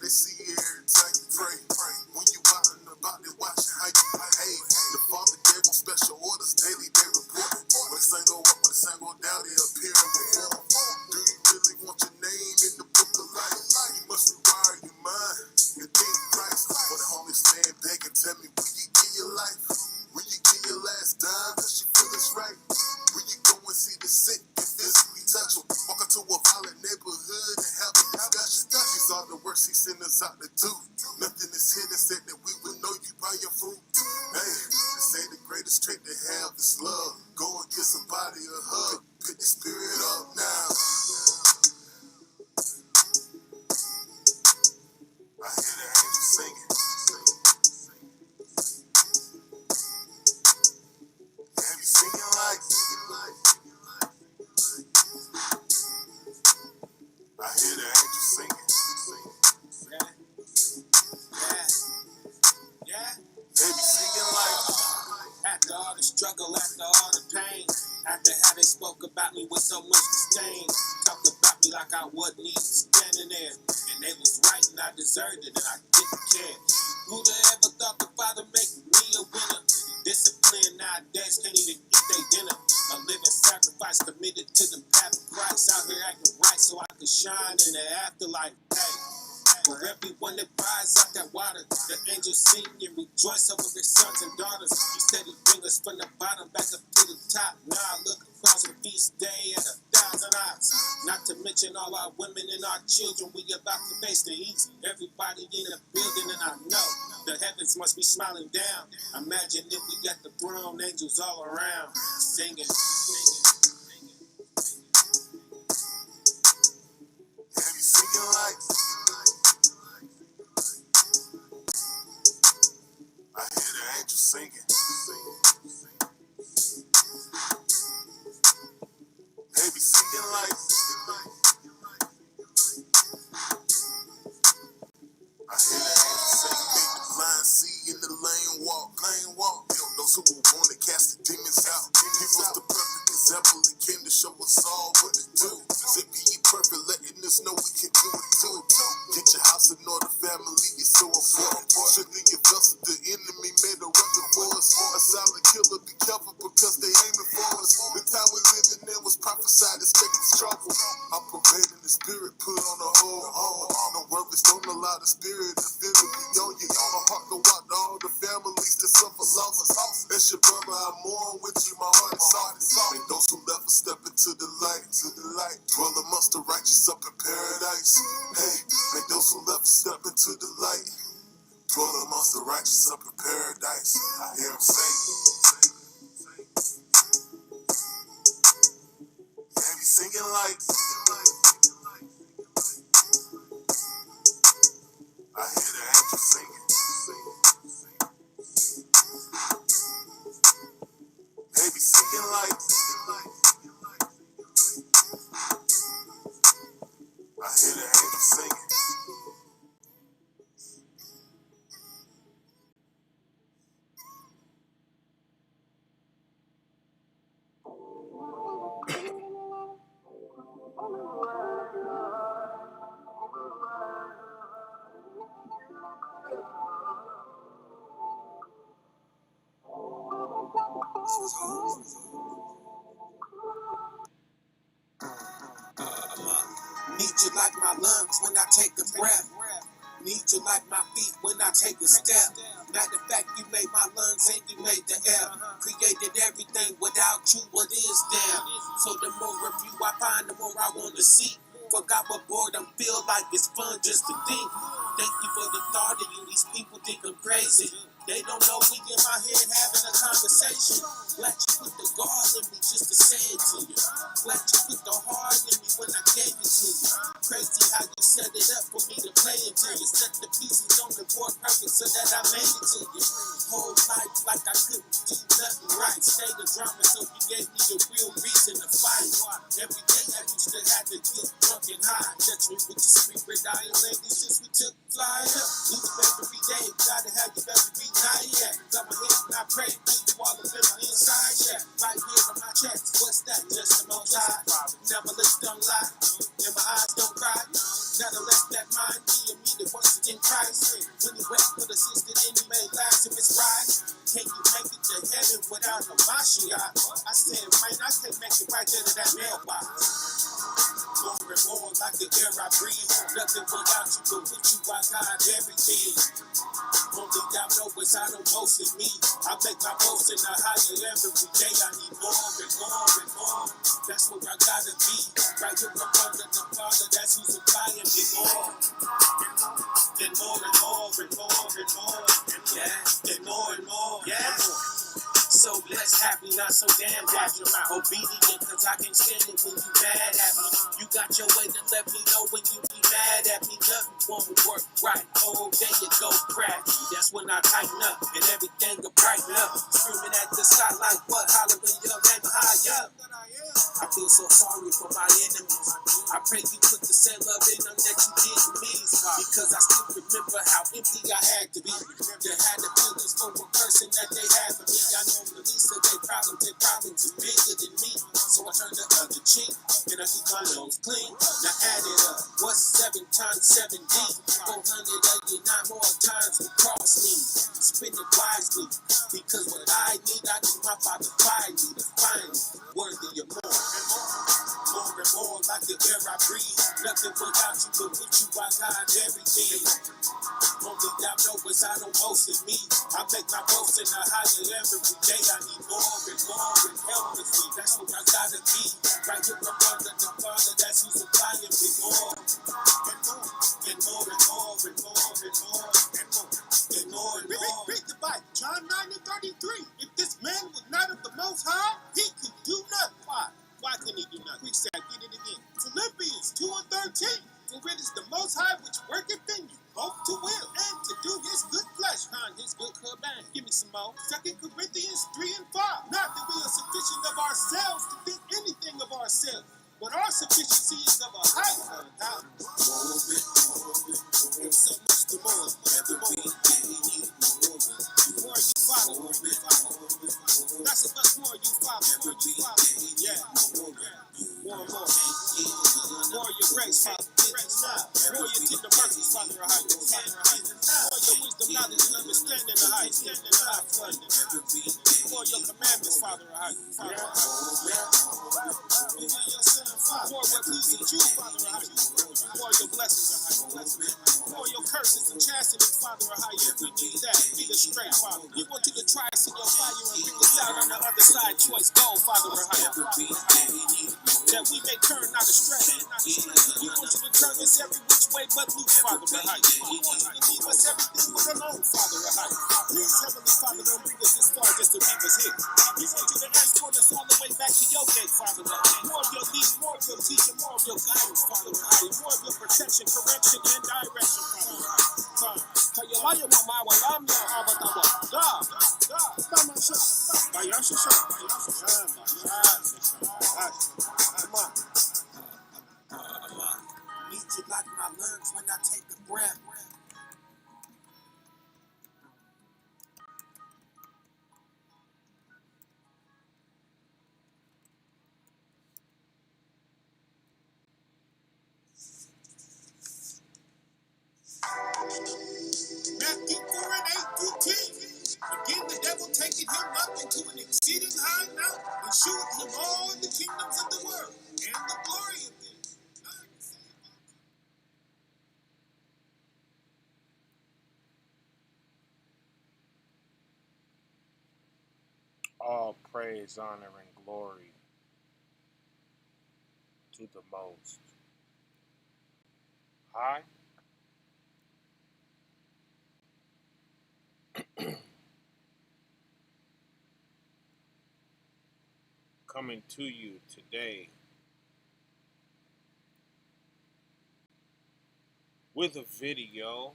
they see you every time you pray. When you out and about, they watching how you behave. The Father gave them special orders daily, they report. When the sun go up, when the sun go down, they appear in the form. Do you really want your name in the book of life? You must rewire your mind and think Christ. But the homies stand back and tell me, will you give your life? Will you give your last dime cause you feel it's right? Will you go and see the sick and physically touch them? Walk into a violent neighborhood and have a discussion. These are the works he sent us out to do. Nothing is hidden, said that we will know you by your fruit. Hey, they say the greatest trait to have is love. Go and give somebody a hug. Pick the spirit up now. I hear the angels singing. Have you singing like? I hear the angels singing. Yeah. They be singing like. After all the struggle, after all the pain, after how they spoke about me with so much disdain, talked about me like I wasn't even standing there, and they was right and I deserved it and I didn't care. Who'd have ever thought the Father make me a winner? Discipline nowadays can't even eat their dinner. A living sacrifice committed to the path of Christ. Out here acting right so I could shine in the afterlife. Hey. For everyone that buys out that water, the angels sing and rejoice over their sons and daughters. He said he bring us from the bottom back up to the top. Now I look across the feast day at 1,000 eyes. Not to mention all our women and our children. We about to face the east. Everybody in the building, and I know the heavens must be smiling down. Imagine if we got the throne angels all around, singing. Have you singing like? I hear the angels singing. They be singing like. I hear the angels singing. Make the blind see in the lane walk. Those who will want to cast the demons out. Give us the perfect example. He came to show us all what to do. Say be ye perfect, letting us know we can do it too. Get your house in order, family is so important. Strengthen your vessel, the enemy made a weapon for us. A silent killer, be careful because they aiming for us. The time we living in was prophesied, expecting trouble. I'm pervading the spirit, put on the whole armor. No worries, don't allow the spirit to feel it be on you. My heart go out to all the families that suffer losses. That's your brother, I mourn with you, my heart is soft. Make those who never step into the light, dwell amongst the righteous up in paradise. Hey, make those who never step into the light, dwell amongst the righteous up in paradise. I hear him sing. Have you singing like? I hear the angels singing. They be singing like. I hear the angels singing. Need you like my lungs when I take a breath. Need you like my feet when I take a step. Matter of fact, you made my lungs and you made the air. Created everything without you, what is there? So the more of you I find, the more I want to see. Forgot what boredom feel like, it's fun just to think. Thank you for the thought of you, these people think I'm crazy. They don't know we in my head having a conversation. Glad you put the guard in me just to say it to you. Glad you put the heart in me when I gave it to you. Crazy how you set it up for me to play it to you. Set the pieces on the board perfect so that I made it to you. Whole life like I couldn't do nothing right. Stay the drama so you gave me the real reason to fight. Every day I used to have to get drunk and high. Touch me with your spirit, I ain't lady since we took fly up. Lose every day, gotta have you every night, yeah. Got my head and I pray, keep you all up in my inside, yeah. Right here on my chest, what's that? Just the most high. Never lips don't lie, and my eyes don't cry. Now to let that mind be a Christ. When he wept for the sins that any made lives, if it's right, can you make it to heaven without a Mashiach? I said, man, I can't make it right there to that mailbox. More and more like the air I breathe. Nothing without you, but with you I got everything. Only y'all know what's out of most of me. I make my most in the higher every day. I need more and more and more. That's where I gotta be. Right here up under the Father, that's who's supplying me more. And more and more and more and more. Yeah, and more and more. Yeah. So blessed, happy, not so damn happy. Obedient, cause I can't stand it when you mad at me. You got your way to let me know when you be mad at me. Nothing won't work right. Oh, there you go, cracky. That's when I tighten up and everything will brighten up. Screaming at the sky like what? Hollering your name high up. I feel so sorry for my enemies. I pray you put the same love in them that you did in me. Because I still remember how empty I had to be. They had the feelings for a person that they had for me. I know the least of their problems are bigger than me. So I turn the other cheek and I keep my nose clean. Now add it up. What's 7 times 7D? 489 more times to cross me. Spend it wisely. Because what I need my Father find me to find me worthy of more. More and more like the air I breathe. Nothing without you, but with you I got everything. Only y'all know what's out of most of me. I make my most in the higher every day. I need more and more and help with me. That's what I gotta be. Right here up under the Father, that's who's supplying me more. And more and more and more and more and more and more and more and more. Read the Bible, John 9 and 33. If this man was not of the Most High, he could do nothing. Why? Why can he do nothing? Preach that, get it again. Philippians 2 and 13. For it is the Most High which worketh in you, both to will and to do his good pleasure, on his good command. Give me some more. 2 Corinthians 3 and 5. Not that we are sufficient of ourselves to think anything of ourselves, but our sufficiency is of a higher power. And so much the more. Every week, the more you follow, that's a much more you follow. Yeah. More and more. More your grace, Father. More your tender mercies, Father. More your wisdom, knowledge, and understanding of height. More your commandments, Father. More what pleases you, Father. More your blessings. More your curses and chastenings, Father. We need that. Lead us straight, Father. We want you to try us in your fire and bring us out on the other side. Choice gold, Father. That we may turn not astray. We want you to turn us every which way but loose, Father. We want you to leave us everything but alone, Father. Please, Heavenly Father, don't bring us this far just to leave us here. We want you to escort us all the way back to your gate, Father. More of your leading, more of your teaching, more of your guidance, Father. More of your protection, correction, and direction, Father. Kayalaya wa mawalamya abatawa. God. Come on. Need you like my lungs when I take a breath. Matthew 4 and 8 through 10. Again, the devil taketh him up into an exceeding high mountain, and sheweth him all the kingdoms of the world, and the glory of them. All praise, honor, and glory to the Most High. Coming to you today with a video.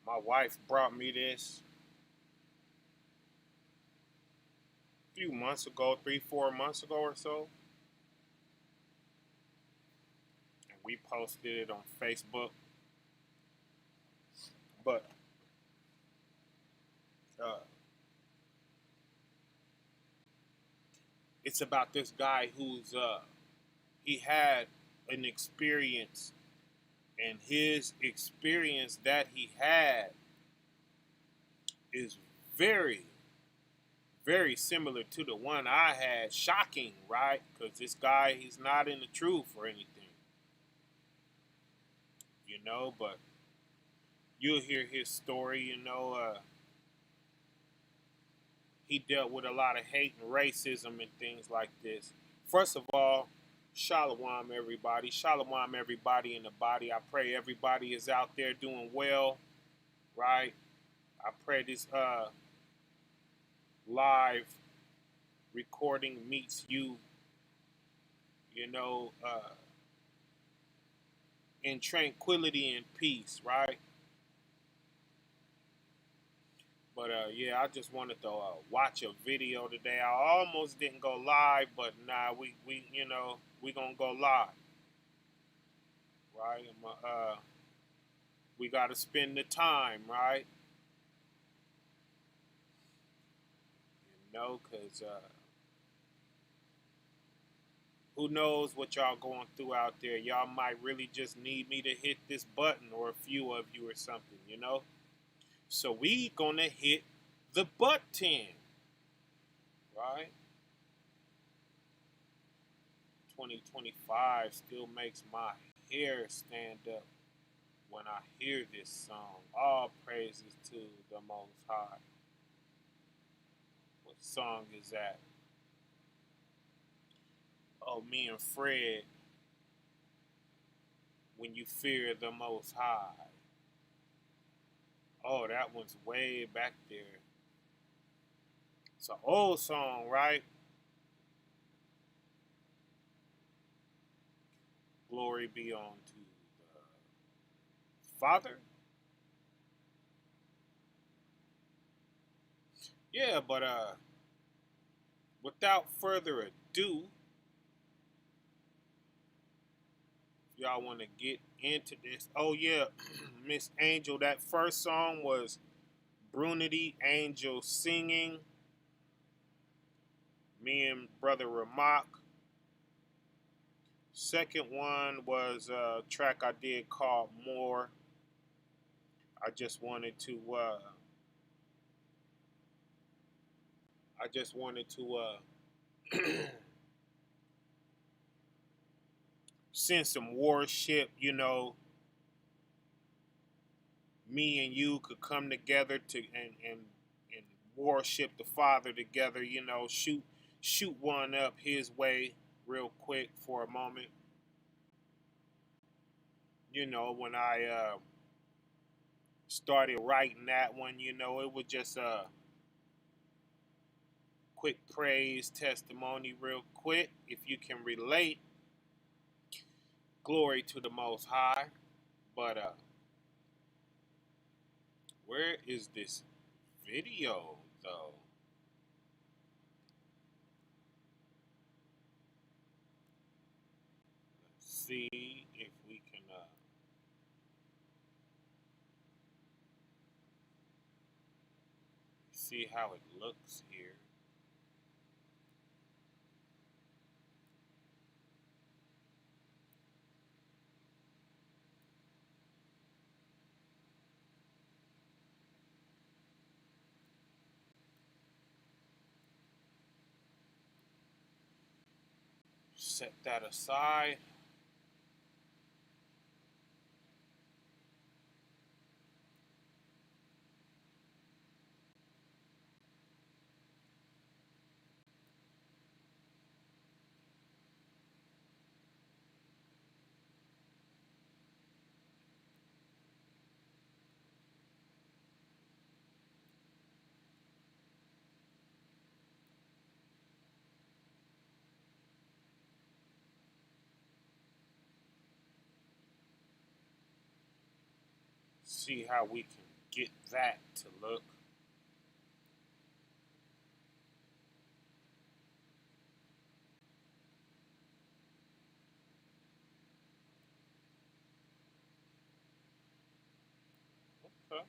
My wife brought me this a few months ago, 3-4 months ago or so. And we posted it on Facebook. But it's about this guy who's he had an experience, and his experience that he had is very, very similar to the one I had. Shocking, right? Because this guy, he's not in the truth or anything, but you'll hear his story, he dealt with a lot of hate and racism and things like this. First of all, shalom, everybody. Shalom, everybody in the body. I pray everybody is out there doing well, right? I pray this live recording meets you, you know, uh, in tranquility and peace, right? But yeah, I just wanted to watch a video today. I almost didn't go live, but nah, we gonna go live, right? We gotta spend the time, right? Cause who knows what y'all going through out there? Y'all might really just need me to hit this button, or a few of you, or something. So we gonna hit the button, right? 2025 still makes my hair stand up when I hear this song. All praises to the Most High. What song is that? Oh, me and Fred, When You Fear the Most High. Oh, that one's way back there. It's an old song, right? Glory be unto the Father. Yeah, but without further ado, if y'all want to get into this. Oh yeah, Miss Angel, that first song was Brunity Angel singing. Me and Brother Ramak. Second one was a track I did called More. I just wanted to send some worship, me and you could come together to and worship the Father together, shoot one up his way real quick for a moment. When I started writing that one, it was just a quick praise testimony real quick. If you can relate, glory to the Most High. But where is this video though? Let's see if we can see how it looks here. Set that aside. See how we can get that to look. Okay.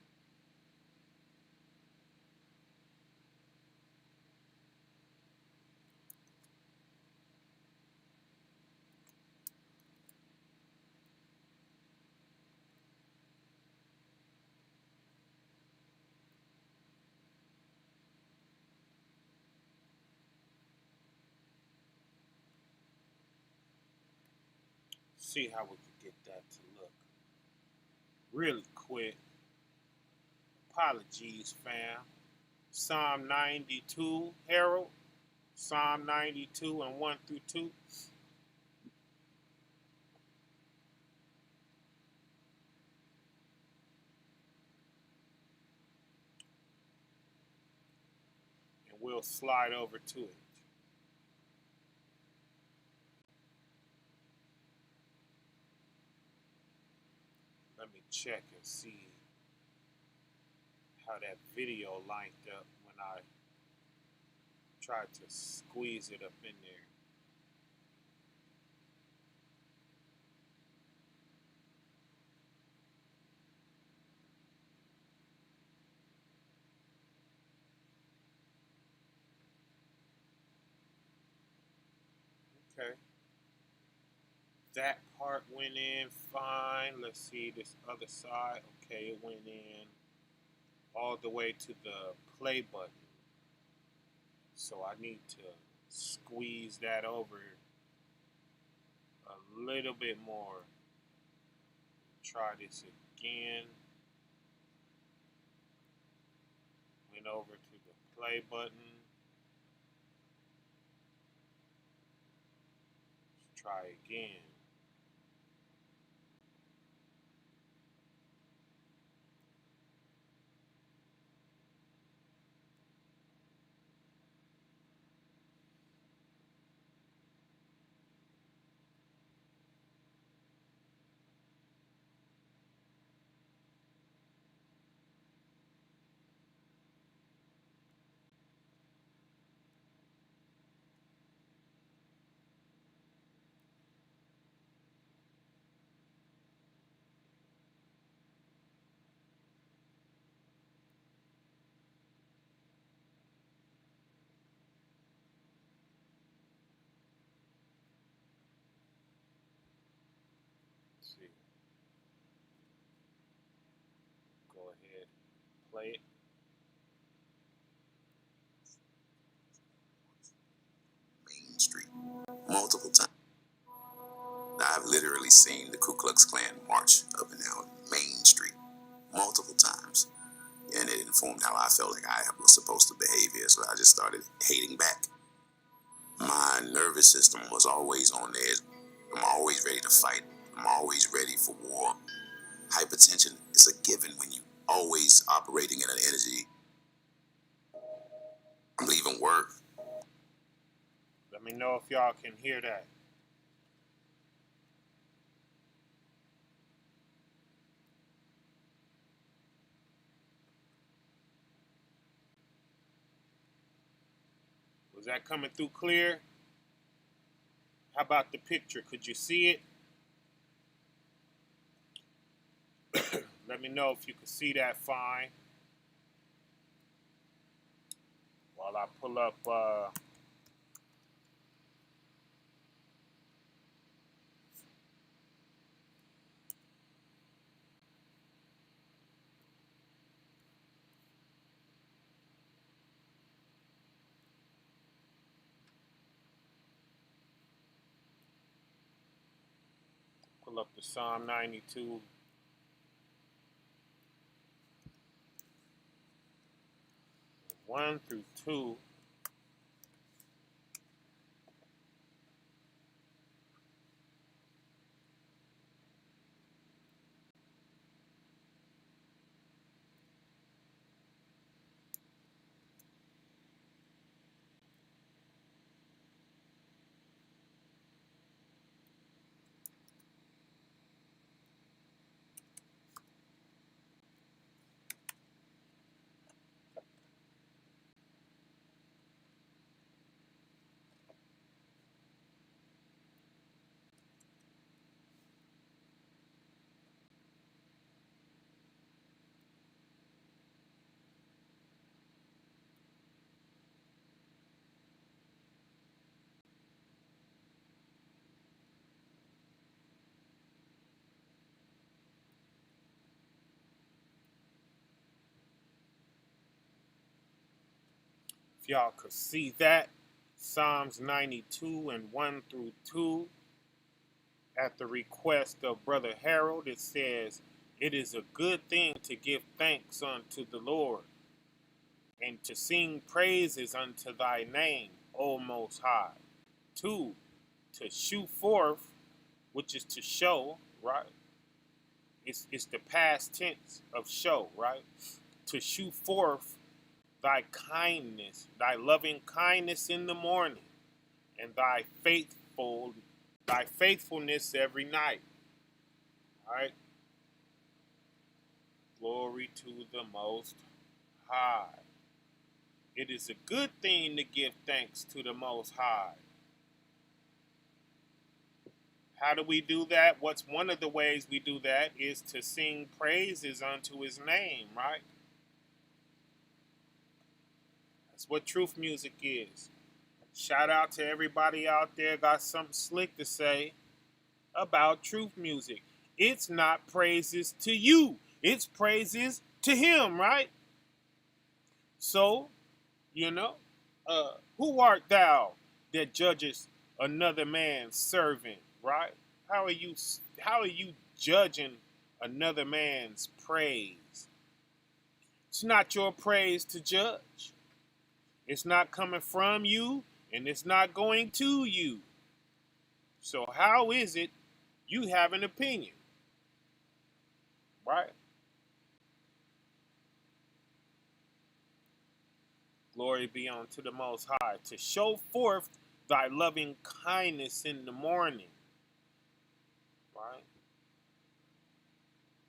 see how we could get that to look really quick. Apologies, fam. Psalm 92, Harold. Psalm 92 and 1 through 2. And we'll slide over to it. Let me check and see how that video lined up when I tried to squeeze it up in there. Okay. That part went in fine. Let's see this other side. Okay, it went in all the way to the play button. So I need to squeeze that over a little bit more. Try this again. Went over to the play button. Let's try again. Let's see. Go ahead, play it. Main Street multiple times. I've literally seen the Ku Klux Klan march up and down Main Street multiple times, and it informed how I felt like I was supposed to behave here. So I just started hating back. My nervous system was always on edge. I'm always ready to fight. I'm always ready for war. Hypertension is a given when you always operating in an energy. I'm leaving work. Let me know if y'all can hear that. Was that coming through clear? How about the picture? Could you see it? Let me know if you can see that fine. While I pull up the Psalm 92. One through 2. If y'all could see that, Psalms 92 and 1 through 2. at the request of Brother Harold. It says, "It is a good thing to give thanks unto the Lord, and to sing praises unto thy name, O Most High." 2, to shew forth, which is to show, right? It's the past tense of show, right? To shew forth thy kindness, thy loving kindness in the morning, and thy faithfulness every night. All right. Glory to the Most High. It is a good thing to give thanks to the Most High. How do we do that? What's one of the ways we do that is to sing praises unto his name, right? That's what truth music is. Shout out to everybody out there got something slick to say about truth music. It's not praises to you. It's praises to him, right? So, you know, who art thou that judgest another man's servant, right? How are you judging another man's praise? It's not your praise to judge. It's not coming from you, and it's not going to you. So how is it you have an opinion, right? Glory be unto the Most High, to show forth thy loving kindness in the morning, right?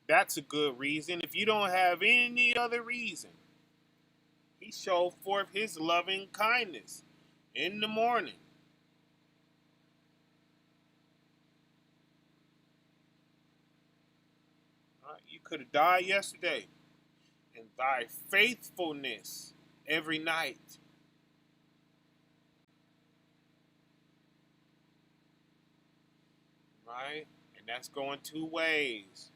That's a good reason. If you don't have any other reason, he showed forth his loving kindness in the morning. Right? You could have died yesterday. And thy faithfulness every night. Right? And that's going two ways.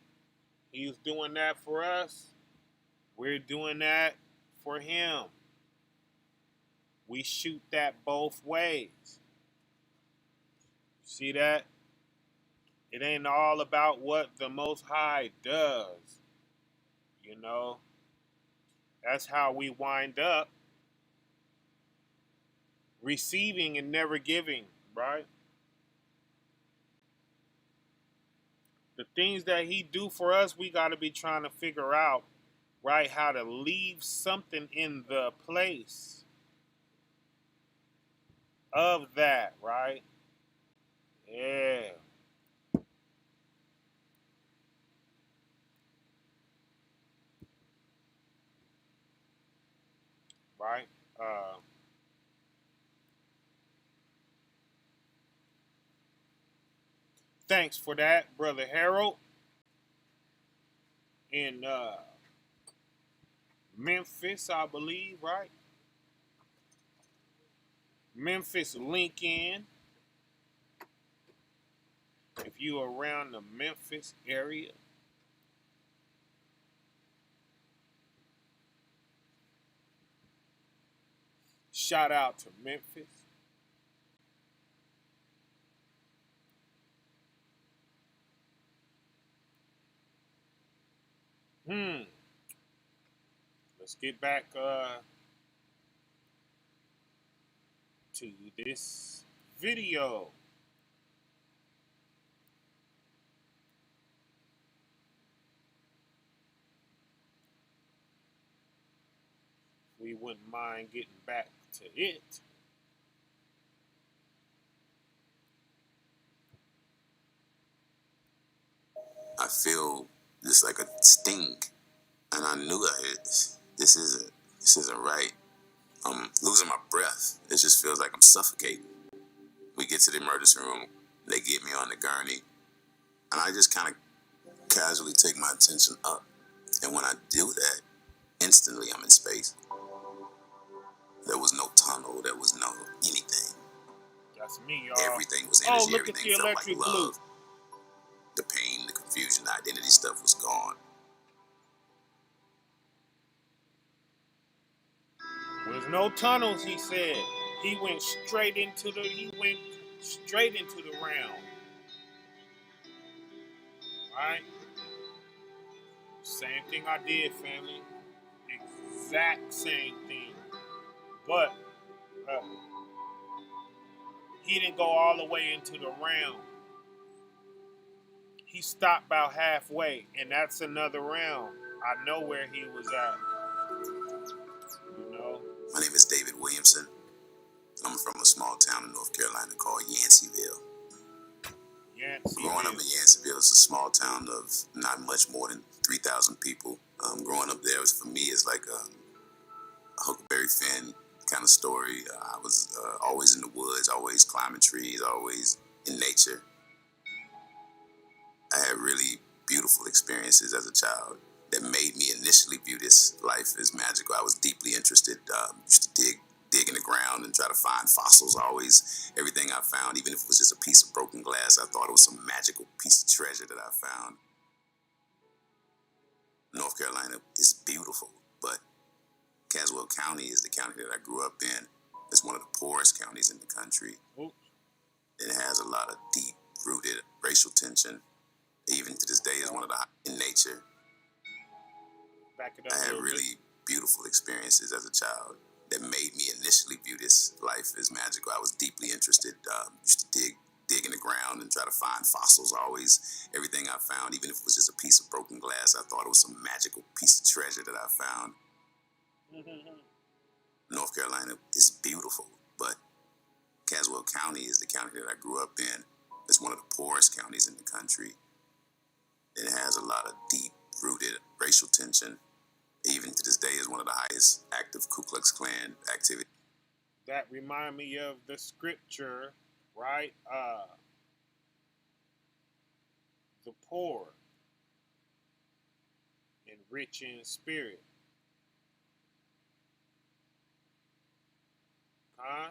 He's doing that for us. We're doing that for him. We shoot that both ways. See that? It ain't all about what the Most High does. You know? That's how we wind up receiving and never giving, right? The things that he do for us, we got to be trying to figure out, right, how to leave something in the place of that, right? Yeah. Right? Uh, Thanks for that, Brother Harold. In Memphis, I believe, right? Memphis, Lincoln. If you are around the Memphis area, shout out to Memphis. Let's get back to this video. We wouldn't mind getting back to it. I feel just like a sting, and I knew this isn't right. I'm losing my breath. It just feels like I'm suffocating. We get to the emergency room. They get me on the gurney, and I just kind of casually take my attention up. And when I do that, instantly I'm in space. There was no tunnel. There was no anything. That's me, y'all. Everything was Oh, energy. look at the Everything felt like electric blue. love. The pain, the confusion, the identity stuff was gone. There's no tunnels, he said. He went straight into the realm. Right? Same thing I did, family. Exact same thing. But uh, he didn't go all the way into the realm. He stopped about halfway, and that's another realm. I know where he was at. You know? My name is David Williamson. I'm from a small town in North Carolina called Yanceyville. Growing up in Yanceyville, it's a small town of not much more than 3,000 people. Growing up there, for me, is like a Huckleberry Finn kind of story. I was always in the woods, always climbing trees, always in nature. I had really beautiful experiences as a child that made me initially view this life as magical. I was deeply interested. Used to dig in the ground and try to find fossils. Always, everything I found, even if it was just a piece of broken glass, I thought it was some magical piece of treasure that I found. North Carolina is beautiful, but Caswell County is the county that I grew up in. It's one of the poorest counties in the country. Oops. It has a lot of deep-rooted racial tension. Even to this day, is one of the in nature. Back it up I had really beautiful experiences as a child that made me initially view this life as magical. I was deeply interested. Used to dig in the ground and try to find fossils. Always, everything I found, even if it was just a piece of broken glass, I thought it was some magical piece of treasure that I found. North Carolina is beautiful, but Caswell County is the county that I grew up in. It's one of the poorest counties in the country. It has a lot of deep-rooted racial tension. Even to this day, is one of the highest active Ku Klux Klan activity. That remind me of the scripture, right? The poor and rich in spirit. Huh?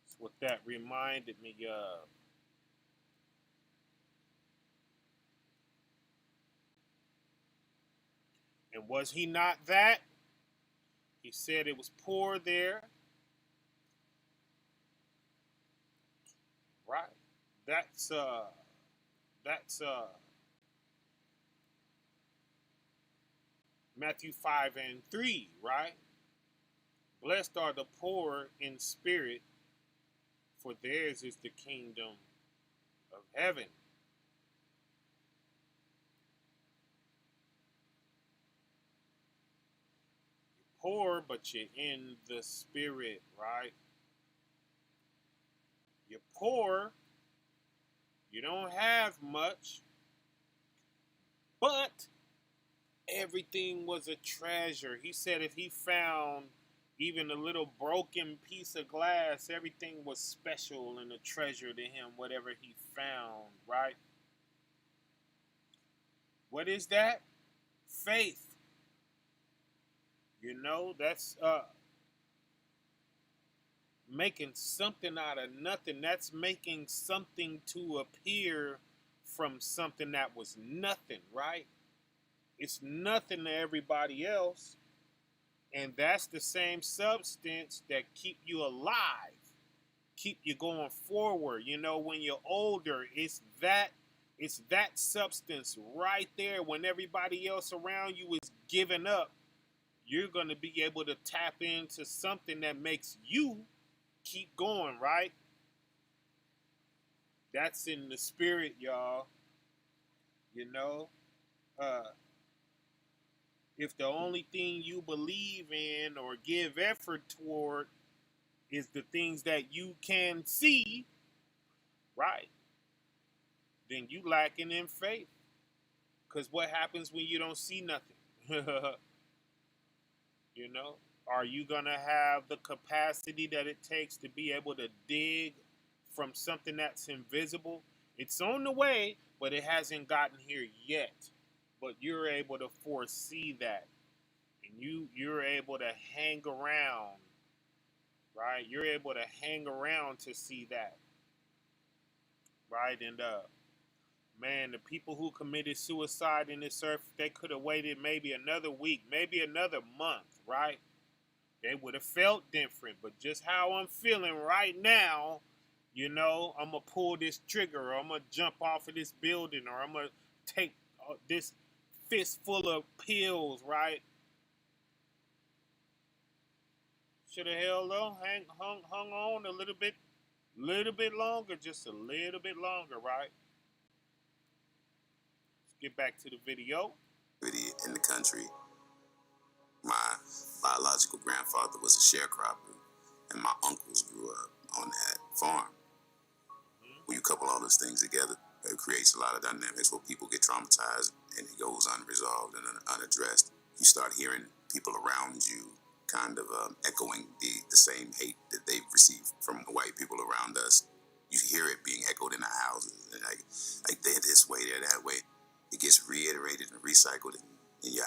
That's what that reminded me of. And was he not that? He said it was poor there. Right. That's Matthew 5:3, right? Blessed are the poor in spirit, for theirs is the kingdom of heaven. You're poor, but you're in the spirit, right? You're poor, you don't have much, but everything was a treasure. He said if he found even a little broken piece of glass, everything was special and a treasure to him, whatever he found, right? What is that? Faith. You know, that's making something out of nothing. That's making something to appear from something that was nothing, right? It's nothing to everybody else. And that's the same substance that keep you alive, keep you going forward. You know, when you're older, it's that substance right there. When everybody else around you is giving up, you're going to be able to tap into something that makes you keep going, right? That's in the spirit, y'all. You know, uh, if the only thing you believe in or give effort toward is the things that you can see, right, then you lacking in faith. Because what happens when you don't see nothing? You know, are you gonna have the capacity that it takes to be able to dig from something that's invisible? It's on the way, but it hasn't gotten here yet. But you're able to foresee that, and you're able to hang around, right? You're able to hang around to see that, right? And Man, the people who committed suicide in this earth, they could have waited maybe another week, maybe another month, right? They would have felt different. But just how I'm feeling right now, I'm going to pull this trigger, or I'm going to jump off of this building, or I'm going to take this fistful of pills, right? Should have held on, hung on a little bit longer, just a little bit longer, right? Let's get back to the video. In the country, my biological grandfather was a sharecropper, and my uncles grew up on that farm. When you couple all those things together, it creates a lot of dynamics where people get traumatized and it goes unresolved and unaddressed. You start hearing people around you kind of echoing the same hate that they've received from the white people around us. You hear it being echoed in the houses, and like they're this way, they're that way. It gets reiterated and recycled in your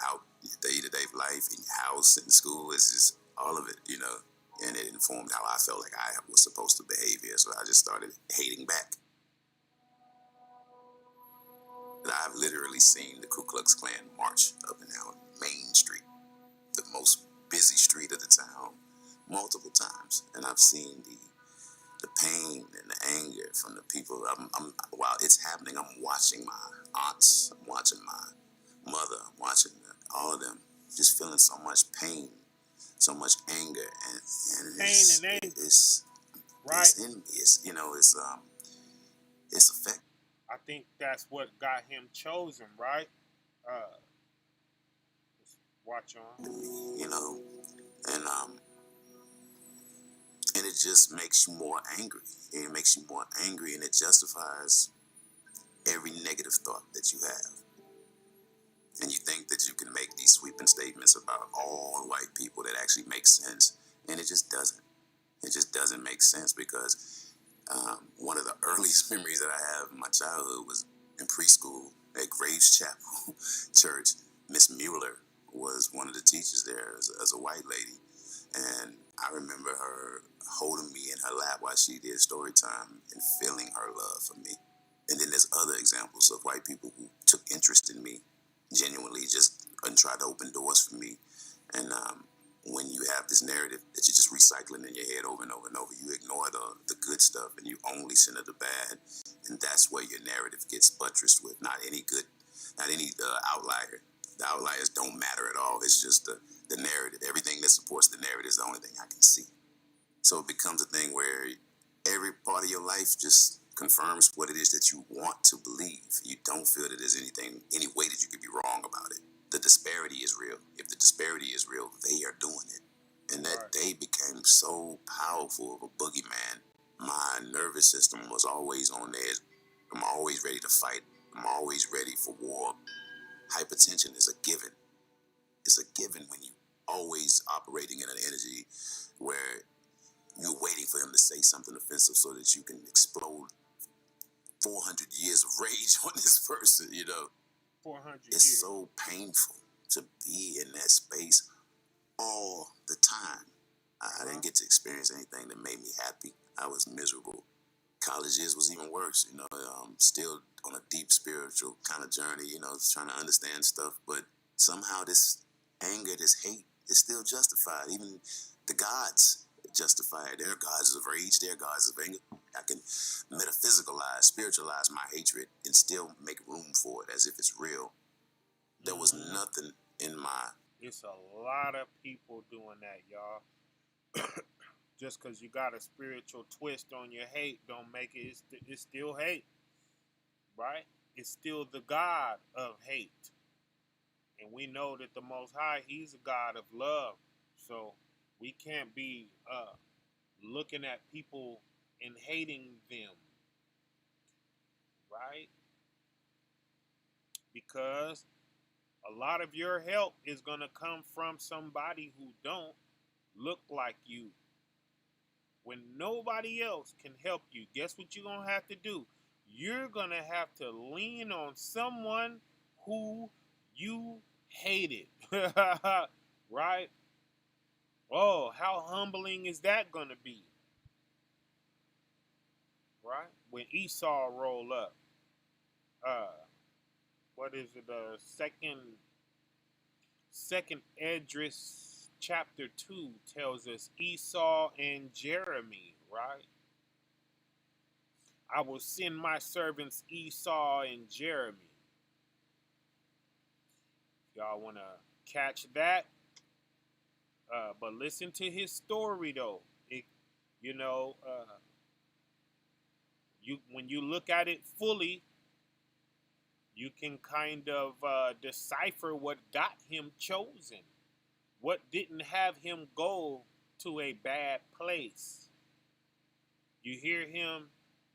day-to-day life, in your house, in school. It's just all of it, and it informed how I felt like I was supposed to behave here. So I just started hating back. But I've literally seen the Ku Klux Klan march up and down Main Street, the most busy street of the town, multiple times, and I've seen the pain and the anger from the people. While it's happening, I'm watching my aunts, I'm watching my mother, I'm watching all of them, just feeling so much pain, so much anger, and Pain and anger. It's in me. It's affecting. I think that's what got him chosen, right? Let's watch on. And it just makes you more angry. It makes you more angry, and it justifies every negative thought that you have. And you think that you can make these sweeping statements about all white people that actually make sense, and it just doesn't. It just doesn't make sense, because one of the earliest memories that I have in my childhood was in preschool at Graves Chapel Church. Miss Mueller was one of the teachers there as a white lady, and I remember her holding me in her lap while she did story time and feeling her love for me. And then there's other examples of white people who took interest in me genuinely, just and tried to open doors for me. And when you have this narrative that you're just recycling in your head over and over and over, you ignore the good stuff and you only center the bad, and that's where your narrative gets buttressed with not any outlier. The outliers don't matter at all. It's just the narrative. Everything that supports the narrative is the only thing I can see. So it becomes a thing where every part of your life just confirms what it is that you want to believe. You don't feel that there's any way that you could be wrong about it. The disparity is real. If the disparity is real, they are doing it. And that day became so powerful of a boogeyman. My nervous system was always on edge. I'm always ready to fight. I'm always ready for war. Hypertension is a given. It's a given when you always operating in an energy where you're waiting for them to say something offensive so that you can explode 400 years of rage on this person, 400 It's years. so painful to be in that space all the time. I didn't get to experience anything that made me happy. I was miserable. College years was even worse, still on a deep spiritual kind of journey, trying to understand stuff. But somehow this anger, this hate is still justified. Even the gods justify it. Their gods of rage, their gods of anger. I can metaphysicalize, spiritualize my hatred and still make room for it as if it's real. There was nothing in my... It's a lot of people doing that, y'all. Just because you got a spiritual twist on your hate don't make it. It's still hate, right? It's still the God of hate. And we know that the Most High, He's a God of love. So we can't be looking at people and hating them, right? Because a lot of your help is going to come from somebody who don't look like you. When nobody else can help you, guess what you're going to have to do? You're going to have to lean on someone who you hated, right? Oh, how humbling is that going to be? Right? When Esau roll up, what is it? Second Esdras chapter 2 tells us Esau and Jeremy, right? I will send my servants Esau and Jeremy. Y'all want to catch that? But listen to his story though. It, you know, when you look at it fully, you can kind of decipher what got him chosen, what didn't have him go to a bad place. You hear him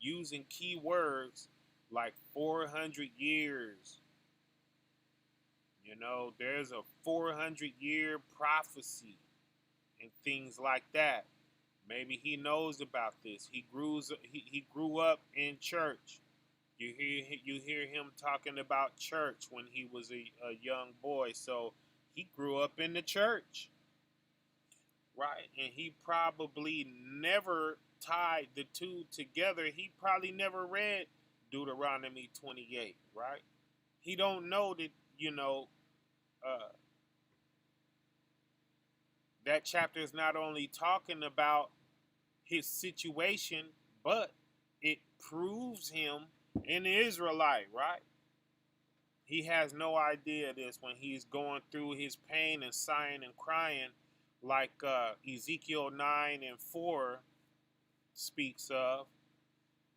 using key words like 400 years. You know, there's a 400-year prophecy and things like that. Maybe he knows about this. He grew up in church. You hear him talking about church when he was a young boy. So he grew up in the church, right? And he probably never tied the two together. He probably never read Deuteronomy 28, right? He don't know that, uh, that chapter is not only talking about his situation, but it proves him an Israelite, right? He has no idea this when he's going through his pain and sighing and crying, like Ezekiel 9 and 4 speaks of,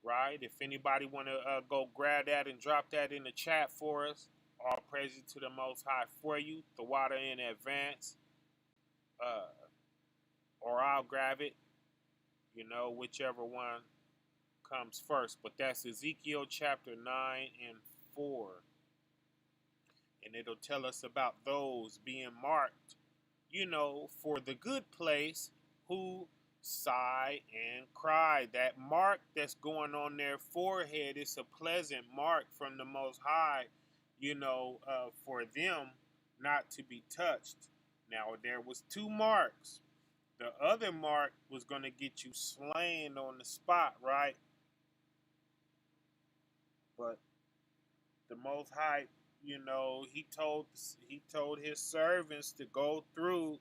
right? If anybody want to go grab that and drop that in the chat for us, all praises to the Most High for you, the water in advance, uh, or I'll grab it, whichever one comes first. But that's Ezekiel chapter 9 and 4. And it'll tell us about those being marked, for the good place who sigh and cry. That mark that's going on their forehead is a pleasant mark from the Most High, for them not to be touched. Now, there was two marks. The other mark was going to get you slain on the spot, right? But the Most High, he told his servants to go through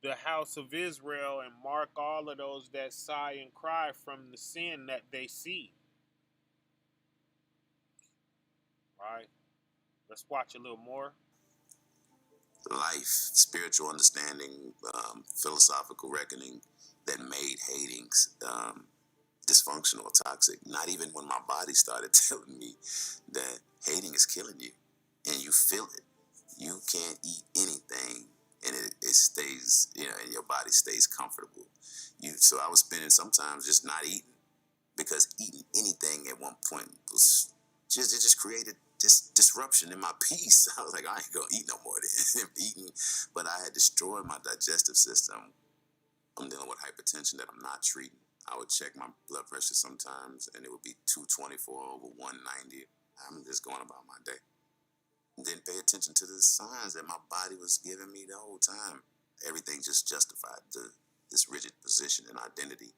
the house of Israel and mark all of those that sigh and cry from the sin that they see. Right? Let's watch a little more. Life, spiritual understanding, philosophical reckoning that made hatings dysfunctional, toxic. Not even when my body started telling me that hating is killing you and you feel it. You can't eat anything and it stays, and your body stays comfortable. So I was spending sometimes just not eating because eating anything at one point was it just created this disruption in my peace. I was like, I ain't gonna eat no more than eating. But I had destroyed my digestive system. I'm dealing with hypertension that I'm not treating. I would check my blood pressure sometimes and it would be 224 over 190. I'm just going about my day. And then pay attention to the signs that my body was giving me the whole time. Everything just justified this rigid position and identity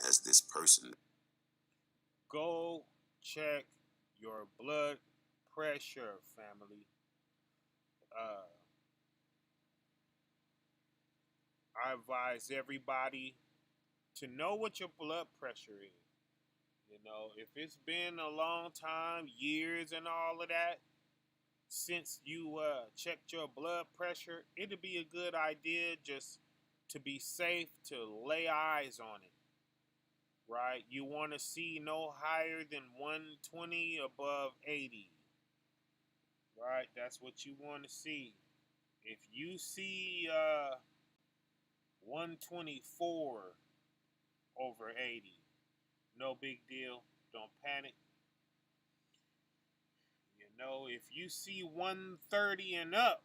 as this person. Go check your blood pressure, family. I advise everybody to know what your blood pressure is. If it's been a long time, years and all of that, since you checked your blood pressure, it'd be a good idea just to be safe to lay eyes on it, right? You want to see no higher than 120 above 80, right? That's what you want to see. If you see 124 over 80, no big deal. Don't panic. If you see 130 and up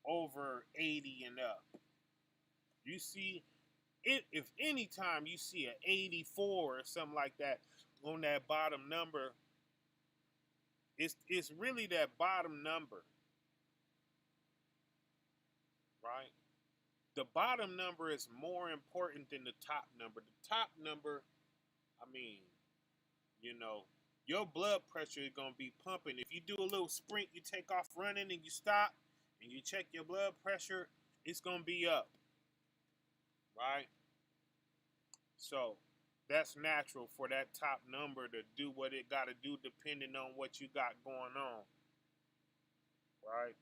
over 80 and up, you see it. If any time you see an 84 or something like that on that bottom number, it's really that bottom number, right? The bottom number is more important than the top number. The top number, I mean, you know, your blood pressure is going to be pumping. If you do a little sprint, you take off running and you stop and you check your blood pressure, it's going to be up, right? So that's natural for that top number to do what it got to do depending on what you got going on, right?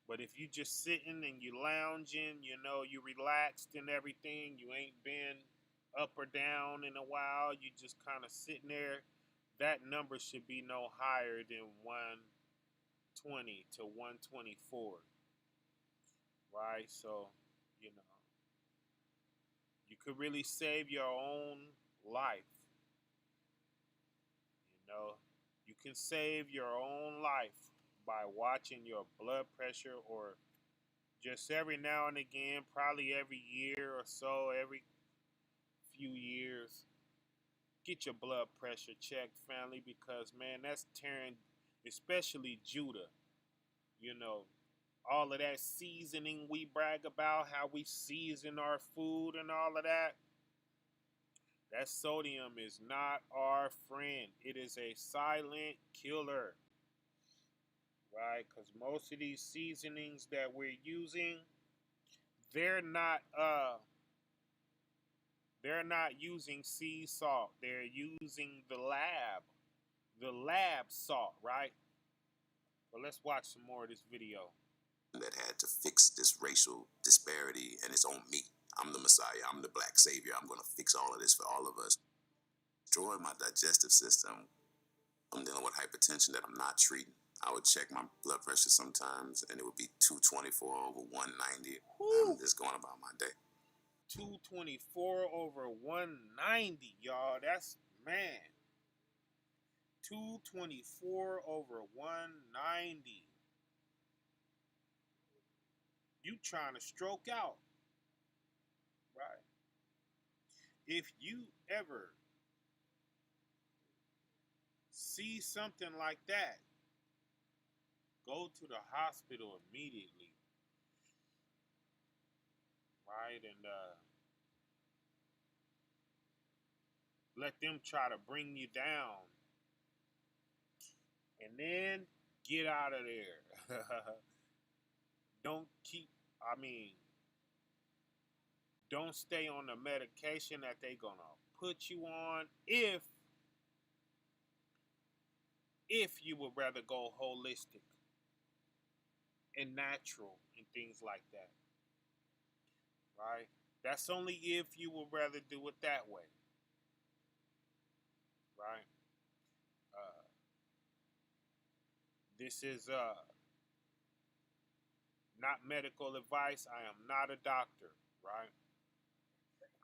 But if you just sitting and you lounging, you know, you relaxed and everything, you ain't been up or down in a while, you just kind of sitting there, that number should be no higher than 120 to 124, right? So, you know, you could really save your own life. You know, you can save your own life by watching your blood pressure, or just every now and again, probably every year or so, every few years, get your blood pressure checked, family, because man, that's tearing, especially Judah. You know, all of that seasoning we brag about, how we season our food and all of that. That sodium is not our friend. It is a silent killer, right? Because most of these seasonings that we're using, they're not they're not using sea salt. They're using the lab salt, right? But let's watch some more of this video. That had to fix this racial disparity, and it's on me. I'm the Messiah. I'm the black savior. I'm going to fix all of this for all of us. Destroy my digestive system. I'm dealing with hypertension that I'm not treating. I would check my blood pressure sometimes, and it would be 224 over 190. I'm just going about my day. 224 over 190, y'all. That's, man. 224 over 190. You trying to stroke out, right? If you ever see something like that, go to the hospital immediately, right? And let them try to bring you down. And then get out of there. Don't keep, I mean, don't stay on the medication that they gonna put you on if you would rather go holistic and natural and things like that, right? That's only if you would rather do it that way, right? Uh, this is not medical advice. I am not a doctor, right?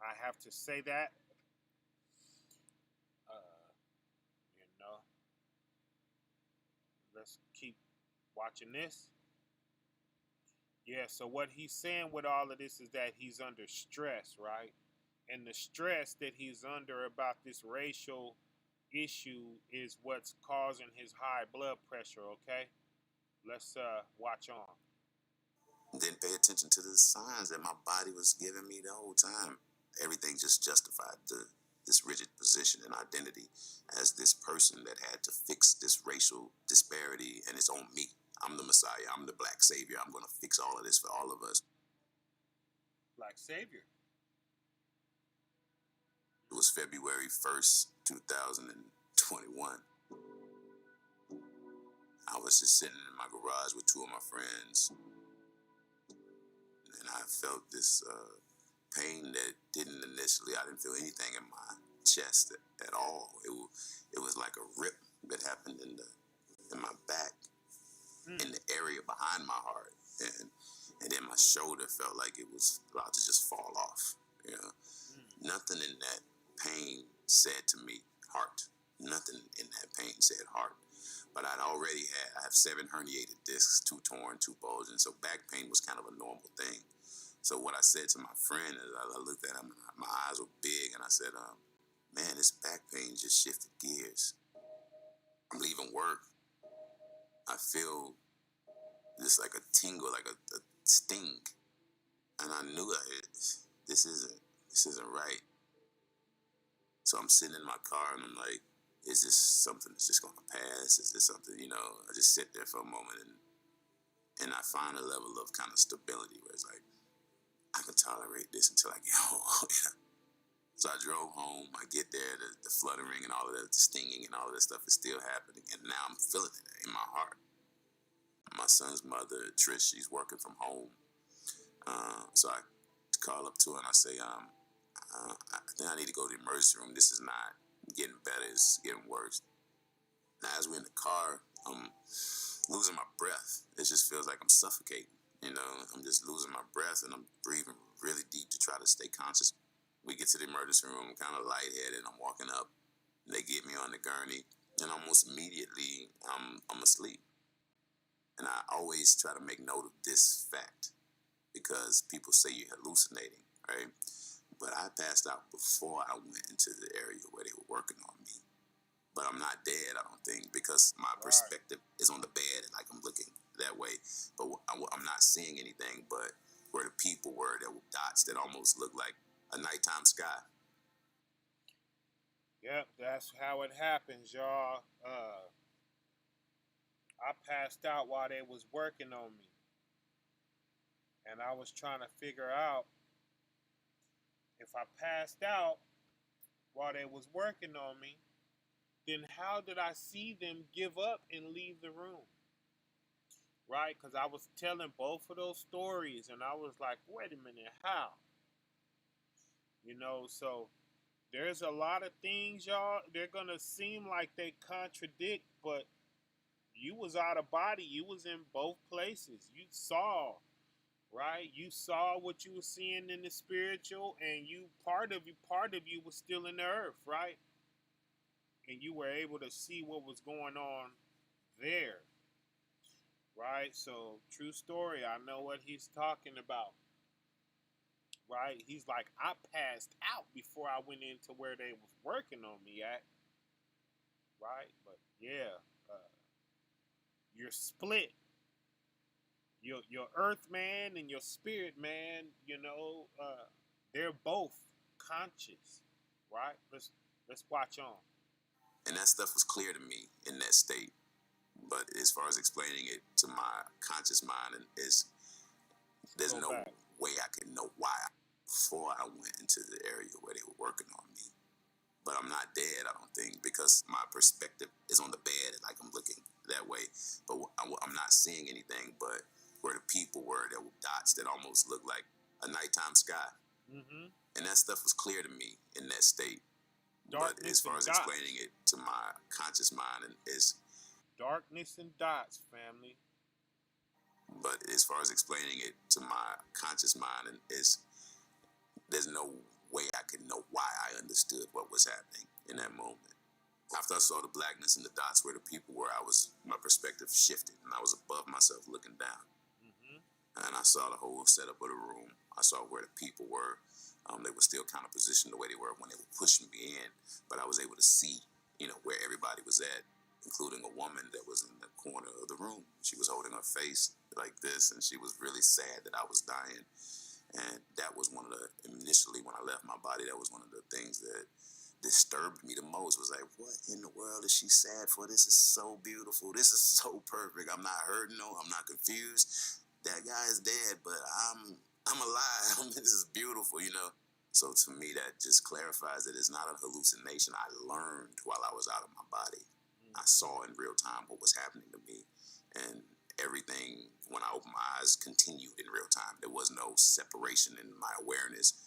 I have to say that. Uh, you know, let's keep watching this. Yeah, so what he's saying with all of this is that he's under stress, right? And the stress that he's under about this racial issue is what's causing his high blood pressure, okay? Let's watch on. Didn't pay attention to the signs that my body was giving me the whole time. Everything just justified this rigid position and identity as this person that had to fix this racial disparity, and it's on me. I'm the Messiah. I'm the black savior. I'm going to fix all of this for all of us. Black savior. It was February 1st, 2021. I was just sitting in my garage with two of my friends, and I felt this pain that I didn't feel anything in my chest at all. It was like a rip that happened in my back, in the area behind my heart, and then my shoulder felt like it was about to just fall off. You know, nothing in that pain said to me heart. Nothing in that pain said heart. But I have 7 herniated discs, 2 torn, 2 bulging, so back pain was kind of a normal thing. So what I said to my friend is, I looked at him, and my eyes were big, and I said, man, this back pain just shifted gears. I'm leaving work. I feel this like a tingle, like a sting. And I knew that this isn't right. So I'm sitting in my car, and I'm like, is this something that's just going to pass? Is this something, I just sit there for a moment and I find a level of kind of stability where it's like, I can tolerate this until I get home. So I drove home. I get there, the fluttering and all of that, the stinging and all of that stuff is still happening. And now I'm feeling it in my heart. My son's mother, Trish, she's working from home. So I call up to her and I say, I think I need to go to the emergency room. This is not getting better. It's getting worse. Now, as we're in the car, I'm losing my breath. It just feels like I'm suffocating. I'm just losing my breath and I'm breathing really deep to try to stay conscious. We get to the emergency room, I'm kind of lightheaded. I'm walking up. They get me on the gurney, and almost immediately I'm asleep. And I always try to make note of this fact because people say you're hallucinating, right? But I passed out before I went into the area where they were working on me. But I'm not dead, I don't think, because my perspective is on the bed and like I'm looking that way. But I'm not seeing anything but where the people were, there were dots that almost looked like a nighttime sky. Yep, that's how it happens, y'all. I passed out while they was working on me. And I was trying to figure out if I passed out while they was working on me, then how did I see them give up and leave the room? Right? Because I was telling both of those stories and I was like, wait a minute, how? So there's a lot of things, y'all, they're going to seem like they contradict, but you was out of body. You was in both places. You saw, right? You saw what you were seeing in the spiritual, and part of you was still in the earth, right? And you were able to see what was going on there, right? So, true story. I know what he's talking about, right? He's like, I passed out before I went into where they was working on me at, right? But yeah, you're split. Your earth man and your spirit man, they're both conscious, right? Let's watch on. And that stuff was clear to me in that state. But as far as explaining it to my conscious mind, there's no way I can know why before I went into the area where they were working on me. But I'm not dead, I don't think, because my perspective is on the bed and like I'm looking that way. But I'm not seeing anything but where the people were, there were dots that almost looked like a nighttime sky. Mm-hmm. And that stuff was clear to me in that state. Darkness but as far as explaining it to my conscious mind, darkness and dots, family. But as far as explaining it to my conscious mind, there's no way I could know why I understood what was happening in that moment. After I saw the blackness and the dots where the people were, my perspective shifted and I was above myself looking down. Mm-hmm. And I saw the whole setup of the room. I saw where the people were. They were still kind of positioned the way they were when they were pushing me in, but I was able to see, where everybody was at, including a woman that was in the corner of the room. She was holding her face like this, and she was really sad that I was dying. And that was initially when I left my body, that was one of the things that disturbed me the most. Was like, what in the world is she sad for? This is so beautiful. This is so perfect. I'm not hurting, no, I'm not confused. That guy is dead, but I'm alive. This is beautiful, So to me, that just clarifies that it's not a hallucination. I learned while I was out of my body. Mm-hmm. I saw in real time what was happening to me. And everything, when I opened my eyes, continued in real time. There was no separation in my awareness,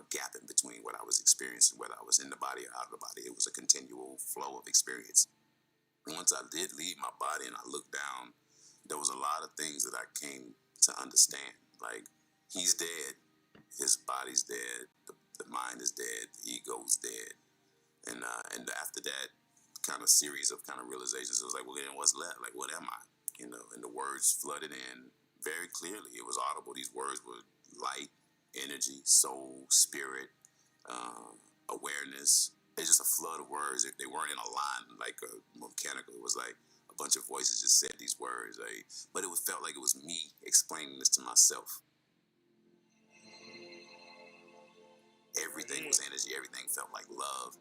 gap in between what I was experiencing, whether I was in the body or out of the body. It was a continual flow of experience. Once I did leave my body and I looked down, there was a lot of things that I came to understand. Like, he's dead. His body's dead. The mind is dead. The ego's dead. And after that kind of series of kind of realizations, it was like, well, then what's left? Like, what am I? And the words flooded in very clearly. It was audible. These words were light, energy, soul, spirit, awareness. It's just a flood of words. They weren't in a line like a mechanical. It was like a bunch of voices just said these words. But it felt like it was me explaining this to myself. Everything was energy. Everything felt like love.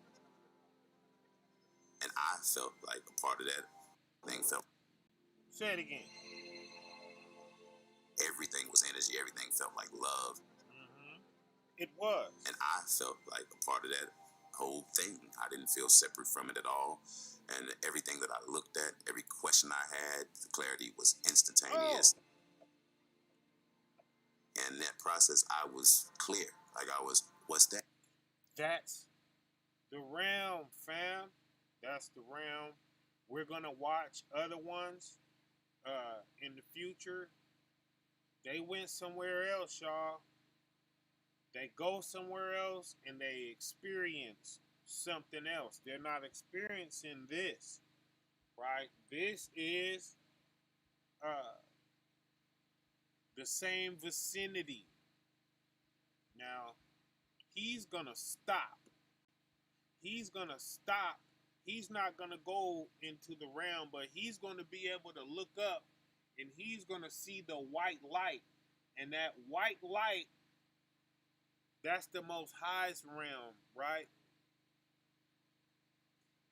And I felt like a part of that thing. Felt. Say it again. Everything was energy. Everything felt like love. It was. And I felt like a part of that whole thing. I didn't feel separate from it at all. And everything that I looked at, every question I had, the clarity was instantaneous. Oh. And in that process, I was clear. Like I was, what's that? That's the realm, fam. That's the realm. We're going to watch other ones in the future. They went somewhere else, y'all. They go somewhere else and they experience something else. They're not experiencing this, right? This is the same vicinity. Now, he's going to stop. He's going to stop. He's not going to go into the realm, but he's going to be able to look up and he's going to see the white light. And that white light, that's the most highest realm, right?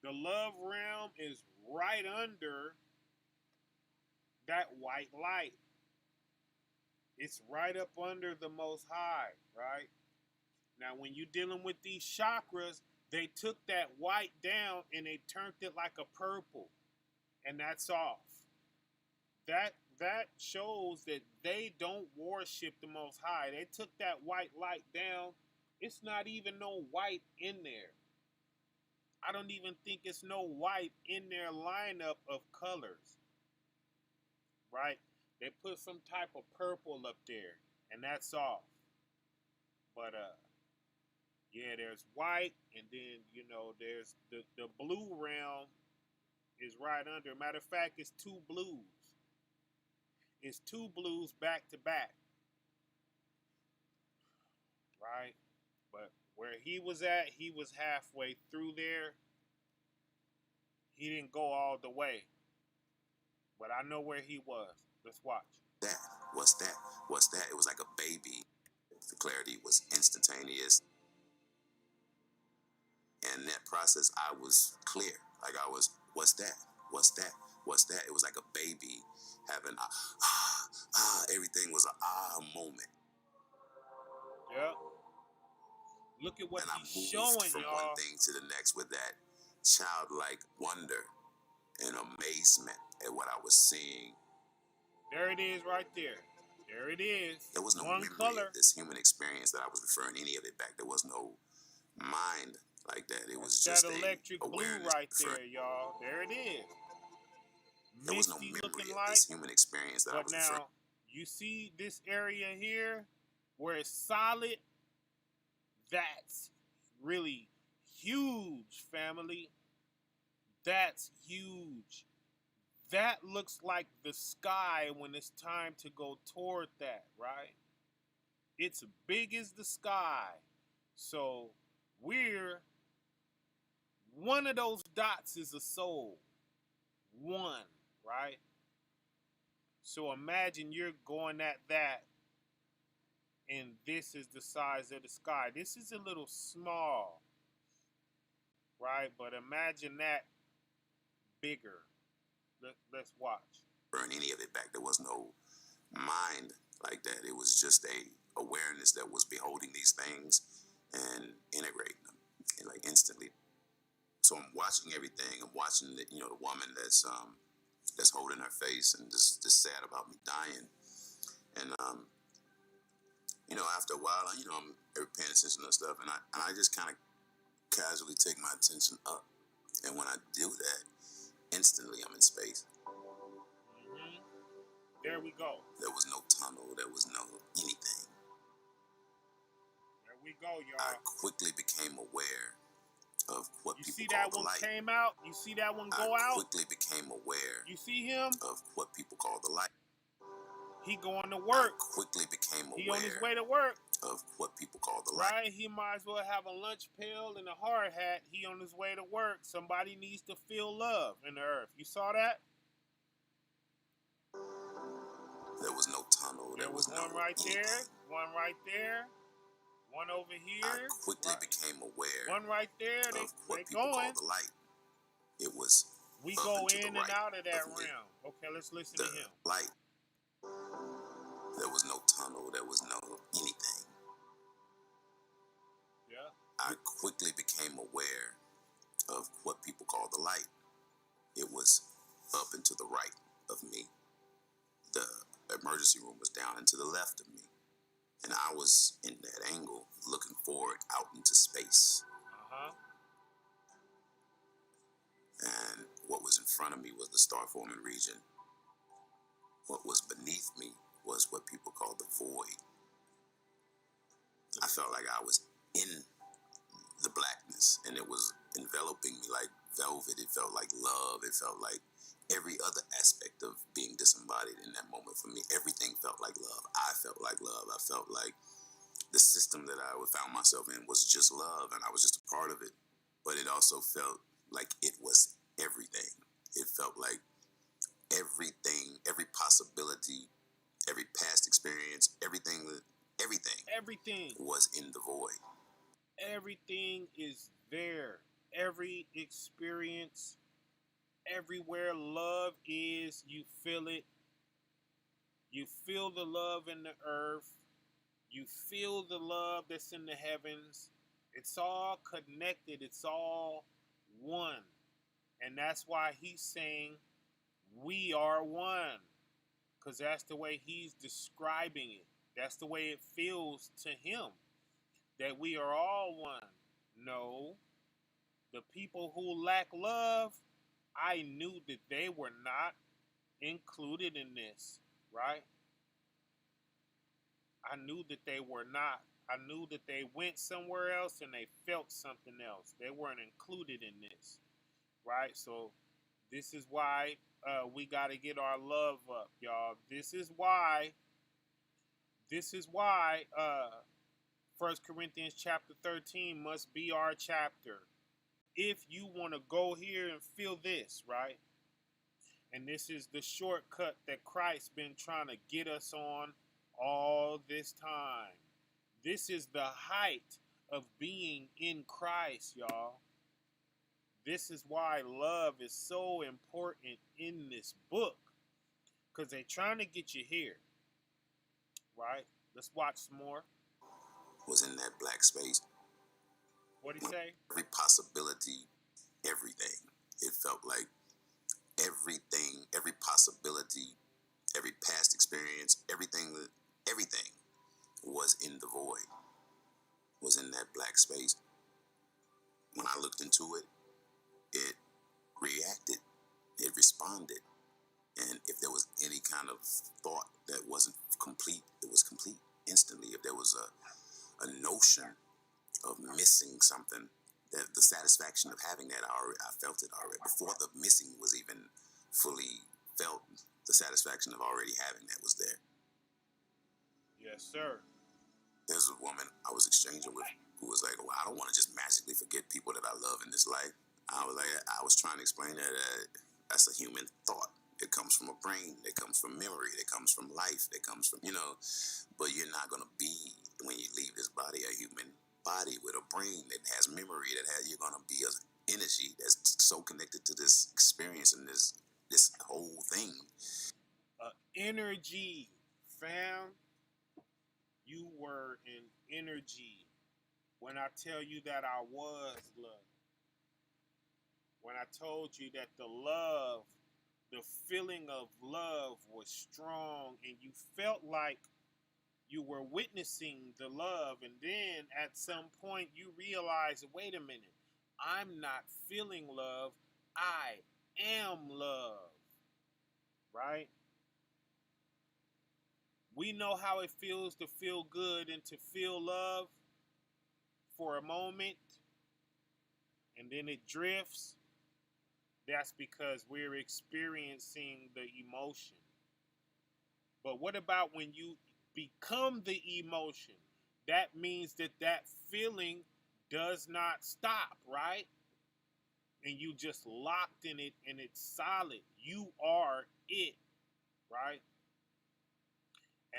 The love realm is right under that white light. It's right up under the most high, right? Now, when you're dealing with these chakras, they took that white down and they turned it like a purple. And that's off. That shows that they don't worship the most high. They took that white light down. It's not even no white in there. I don't even think it's no white in their lineup of colors. Right? They put some type of purple up there, and that's off. But yeah, there's white, and then there's the blue realm is right under. Matter of fact, it's two blues. It's two blues back to back. Right? But where he was at, he was halfway through there. He didn't go all the way. But I know where he was. Let's watch. What's that? What's that? It was like a baby. The clarity was instantaneous. And in that process, I was clear. Like I was, what's that? What's that? What's that? It was like a baby having everything was an moment. Yeah. Look at what and he's I moved showing, from y'all. one thing to the next with that childlike wonder and amazement at what I was seeing. There it is right there. There it is. There was no one memory color of this human experience that I was referring any of it back. There was no mind like that. It was just that electric a blue awareness right there, y'all. There it is. There was no Misty memory looking of like, this human experience that I but was referring. now you see this area here where it's solid. That's really huge, family. That's huge. That looks like the sky when it's time to go toward that, right? It's big as the sky. So we're one of those dots is a soul. One, right? So imagine you're going at that, and this is the size of the sky. This is a little small, right? But imagine that bigger. Let's watch. Burn any of it back. There was no mind like that. It was just a awareness that was beholding these things and integrating them, and like instantly. So I'm watching everything. I'm watching the woman that's holding her face and just sad about me dying. And after a while, I'm paying attention to stuff, and I just kind of casually take my attention up. And when I do that, instantly I'm in space. Mm-hmm. There we go. There was no tunnel. There was no anything. There we go, y'all. I quickly became aware of what you people see call that the one light. Came out? You see that one go I out? quickly became aware. You see him? Of what people call the light. He going to work. I quickly became aware. He on his way to work. Of what people call the light. Right? He might as well have a lunch pail and a hard hat. He on his way to work. Somebody needs to feel love in the earth. You saw that? There was no tunnel. There was one right there. One right there. One over here. I quickly became aware. One right there. Of what they people going. call the light. It was We up go and to the in and right out of that of me. realm. Okay, let's listen The to him. light. There was no tunnel. There was no anything. Yeah. I quickly became aware of what people call the light. It was up and to the right of me. The emergency room was down and to the left of me. And I was in that angle looking forward out into space. Uh-huh. And what was in front of me was the star forming region. What was beneath me was what people call the void. I felt like I was in the blackness and it was enveloping me like velvet. It felt like love. It felt like every other aspect of being disembodied in that moment for me. Everything felt like love. I felt like love. I felt like the system that I found myself in was just love and I was just a part of it. But it also felt like it was everything. It felt like everything, every possibility, every past experience, everything Everything. was in the void. Everything is there. Every experience, everywhere love is, you feel it. You feel the love in the earth. You feel the love that's in the heavens. It's all connected. It's all one. And that's why he's saying we are one. Because that's the way he's describing it. That's the way it feels to him. That we are all one. No. The people who lack love, I knew that they were not included in this, right? I knew that they were not. I knew that they went somewhere else and they felt something else. They weren't included in this, right? So this is why we got to get our love up, y'all. This is why. This is why 1 Corinthians chapter 13 must be our chapter. If you want to go here and feel this, right? And this is the shortcut that Christ's been trying to get us on all this time. This is the height of being in Christ, y'all. This is why love is so important in this book. Because they're trying to get you here. Right? Let's watch some more. Was in that black space. What'd he say? Every possibility, everything. It felt like everything, every possibility, every past experience, everything was in the void, was in that black space. When I looked into it, it reacted, it responded. And if there was any kind of thought that wasn't complete, it was complete instantly. If there was a notion of missing something, that the satisfaction of having that, I felt it already. Before the missing was even fully felt, the satisfaction of already having that was there. Yes, sir. There's a woman I was exchanging with who was like, well, I don't want to just magically forget people that I love in this life. I was trying to explain that that's a human thought. It comes from a brain. It comes from memory. It comes from life. It comes from, but you're not going to be, when you leave this body, a human body with a brain that has memory, you're going to be an energy that's so connected to this experience and this whole thing. Energy, fam. You were in energy. When I tell you that I was love. When I told you that the feeling of love was strong and you felt like you were witnessing the love, and then at some point you realize, wait a minute, I'm not feeling love, I am love, right? We know how it feels to feel good and to feel love for a moment, and then it drifts. That's because we're experiencing the emotion. But what about when you become the emotion? That means that feeling does not stop, right? And you just locked in it and it's solid. You are it, right?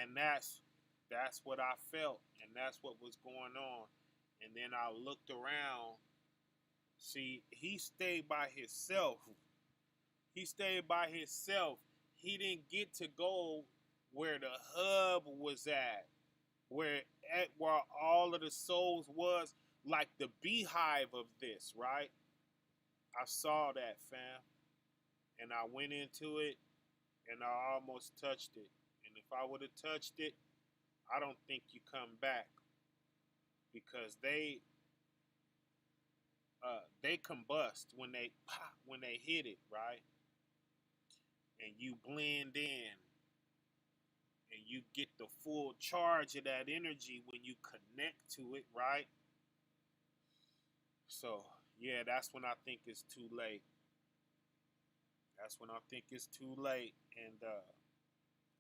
And that's what I felt, and that's what was going on. And then I looked around See, he stayed by himself. He stayed by himself. He didn't get to go where the hub was where all of the souls was, like the beehive of this, right? I saw that, fam, and I went into it, and I almost touched it. And if I would have touched it, I don't think you come back because they combust when they hit it, right? And you blend in and you get the full charge of that energy when you connect to it, right? So yeah, that's when I think it's too late. That's when I think it's too late. And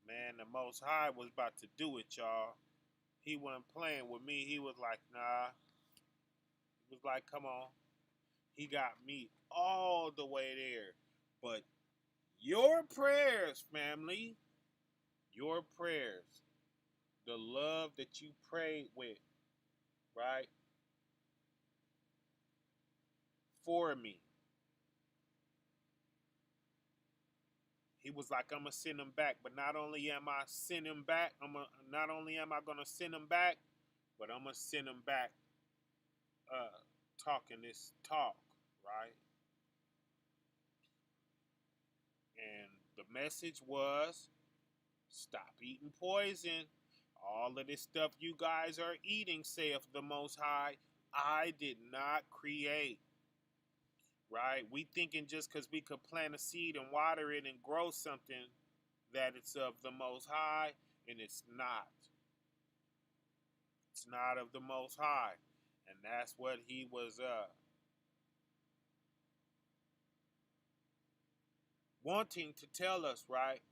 man, the Most High was about to do it, y'all. He wasn't playing with me. He was like, nah. He was like, come on. He got me all the way there. But your prayers, family, your prayers, the love that you prayed with, right, for me. He was like, I'm gonna send him back, but not only am I send him back, not only am I gonna send him back, but I'm gonna send him back talking this talk, right? And the message was stop eating poison. All of this stuff you guys are eating, saith the Most High, I did not create. Right? We thinking just because we could plant a seed and water it and grow something that it's of the Most High, and it's not. It's not of the Most High. And that's what he was wanting to tell us, right?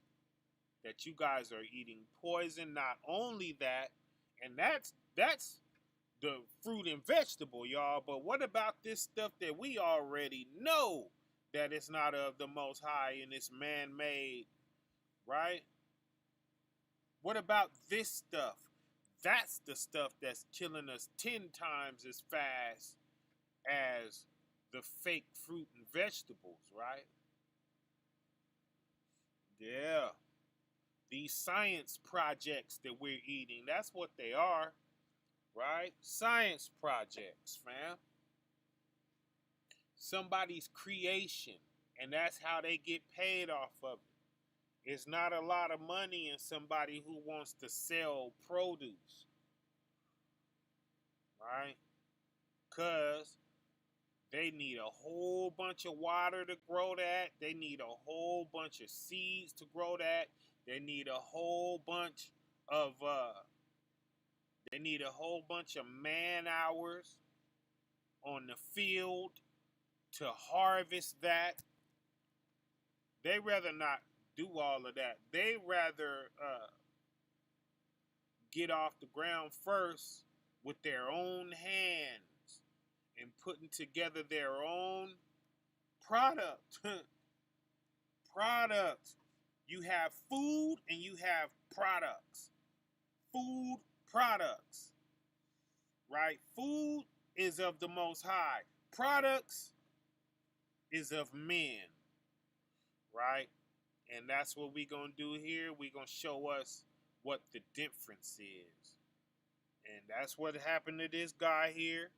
That you guys are eating poison. Not only that, and that's the fruit and vegetable, y'all. But what about this stuff that we already know that it's not of the Most High and it's man-made, right? What about this stuff? That's the stuff that's killing us 10 times as fast as the fake fruit and vegetables, right? Yeah. These science projects that we're eating, that's what they are, right? Science projects, fam. Somebody's creation, and that's how they get paid off of it. It's not a lot of money in somebody who wants to sell produce, right? Because they need a whole bunch of water to grow that. They need a whole bunch of seeds to grow that. They need a whole bunch of man hours on the field to harvest that. They rather not do all of that. They rather get off the ground first with their own hands and putting together their own product. Product. You have food and you have products. Food products. Right? Food is of the Most High. Products is of men. Right? And that's what we're going to do here. We're going to show us what the difference is. And that's what happened to this guy here.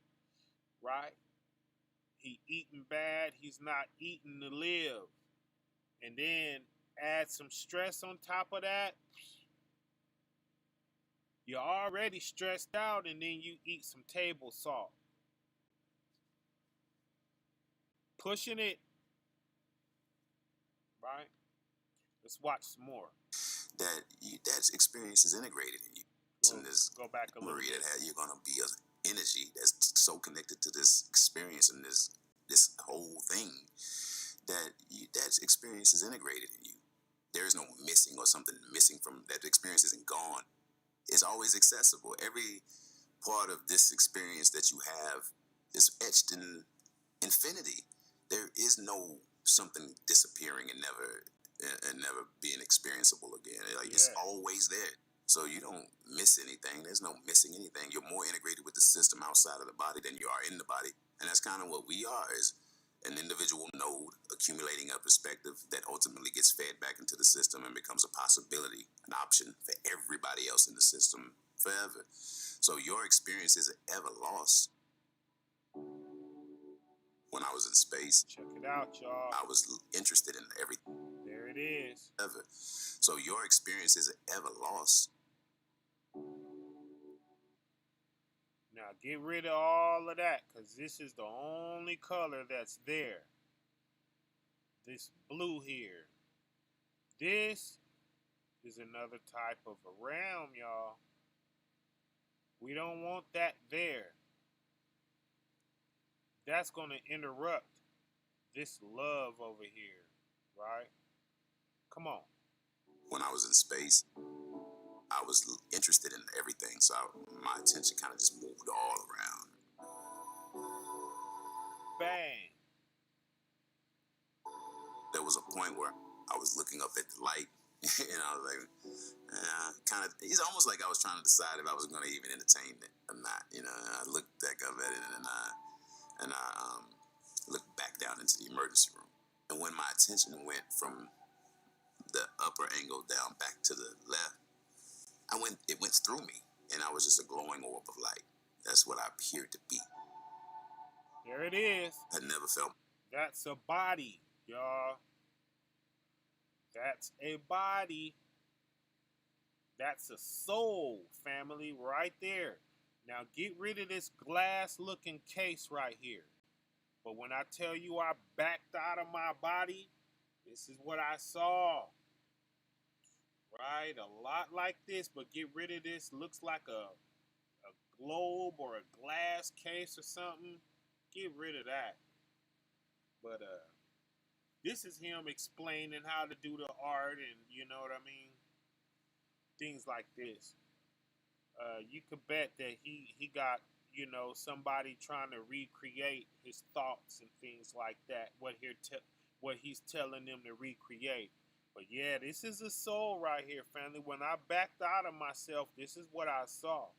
Right? He eating bad. He's not eating to live. And then add some stress on top of that. You're already stressed out, and then you eat some table salt. Pushing it, right? Let's watch some more. That experience is integrated in you. We'll go back a little bit. That you're gonna be an energy that's so connected to this experience and this whole thing that experience is integrated in you. There is no missing or something missing from that. The experience isn't gone. It's always accessible. Every part of this experience that you have is etched in infinity. There is no something disappearing and never being experienceable again. It's always there. So you don't miss anything. There's no missing anything. You're more integrated with the system outside of the body than you are in the body. And that's kind of what we are, is an individual node accumulating a perspective that ultimately gets fed back into the system and becomes a possibility, an option for everybody else in the system forever. So your experience isn't ever lost. When I was in space, Check it out, y'all. I was interested in everything. There it is. Ever. So your experience isn't ever lost. Now get rid of all of that, because this is the only color that's there. This blue here. This is another type of a realm, y'all. We don't want that there. That's going to interrupt this love over here, right? Come on. When I was in space, I was interested in everything, so my attention kind of just moved all around. Bang. There was a point where I was looking up at the light, and I was like, kind of. It's almost like I was trying to decide if I was going to even entertain it or not. You know, I looked back up at it, and I looked back down into the emergency room, and when my attention went from the upper angle down back to the left, it went through me, and I was just a glowing orb of light. That's what I appeared to be. There it is. I never felt. That's a body, y'all. That's a body. That's a soul, family, right there. Now get rid of this glass-looking case right here. But when I tell you I backed out of my body, this is what I saw. Right? A lot like this, but get rid of this. Looks like a globe or a glass case or something. Get rid of that. But this is him explaining how to do the art, and you know what I mean? Things like this. You could bet that he got, you know, somebody trying to recreate his thoughts and things like that. What he's telling them to recreate. But yeah, this is a soul right here, family. When I backed out of myself, this is what I saw.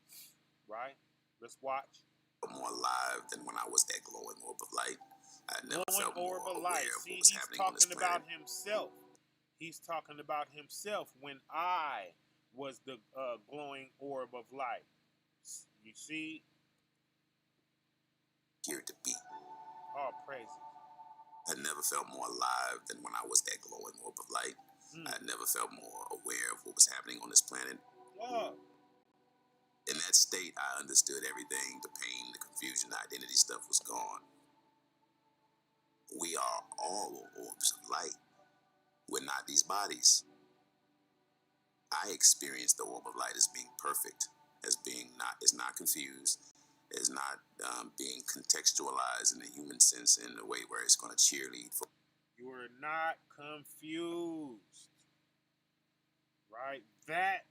Right? Let's watch. More alive than when I was that glowing orb of light. I never felt more Orb of aware light. of See, what was he's happening on this talking planet. about himself. He's talking about himself when I was the glowing orb of light. You see? Here to be. All praises. I never felt more alive than when I was that glowing orb of light. I never felt more aware of what was happening on this planet. Oh. In that state, I understood everything. The pain, the confusion, the identity stuff was gone. We are all orbs of light. We're not these bodies. I experienced the orb of light as being perfect, as being not confused, as not being contextualized in the human sense in a way where it's going to cheerlead for. You are not confused. Right? That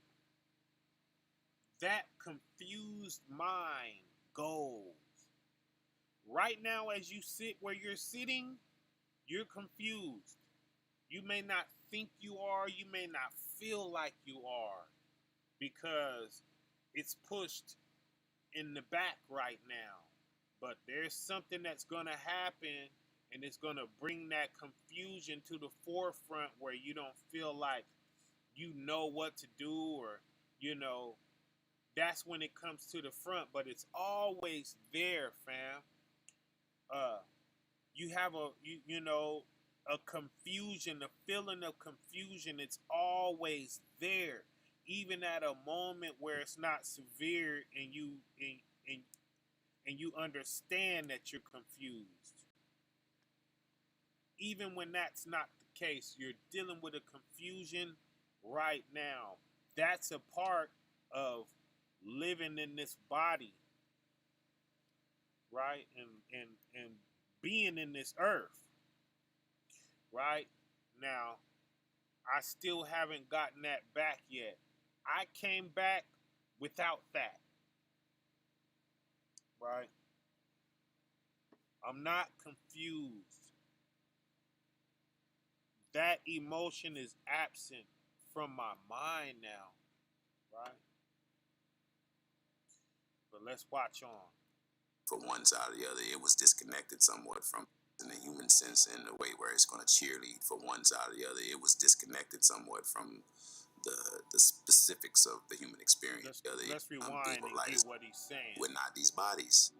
confused mind goes. Right now, as you sit where you're sitting, you're confused. You may not think you are, you may not feel like you are, because it's pushed in the back right now. But there's something that's going to happen, and it's going to bring that confusion to the forefront where you don't feel like you know what to do, or, you know, that's when it comes to the front. But it's always there, fam. You have a confusion, a feeling of confusion. It's always there, even at a moment where it's not severe, and you understand that you're confused. Even when that's not the case, you're dealing with a confusion right now. That's a part of living in this body, right? And being in this earth, right? Now, I still haven't gotten that back yet. I came back without that, right? I'm not confused. That emotion is absent from my mind now, right? But let's watch on. for one side or the other. It was disconnected somewhat from in the human sense in a way where it's going to cheerlead for one side or the other. It was disconnected somewhat from the specifics of the human experience. Let's rewind and get what he's saying. We're not these bodies.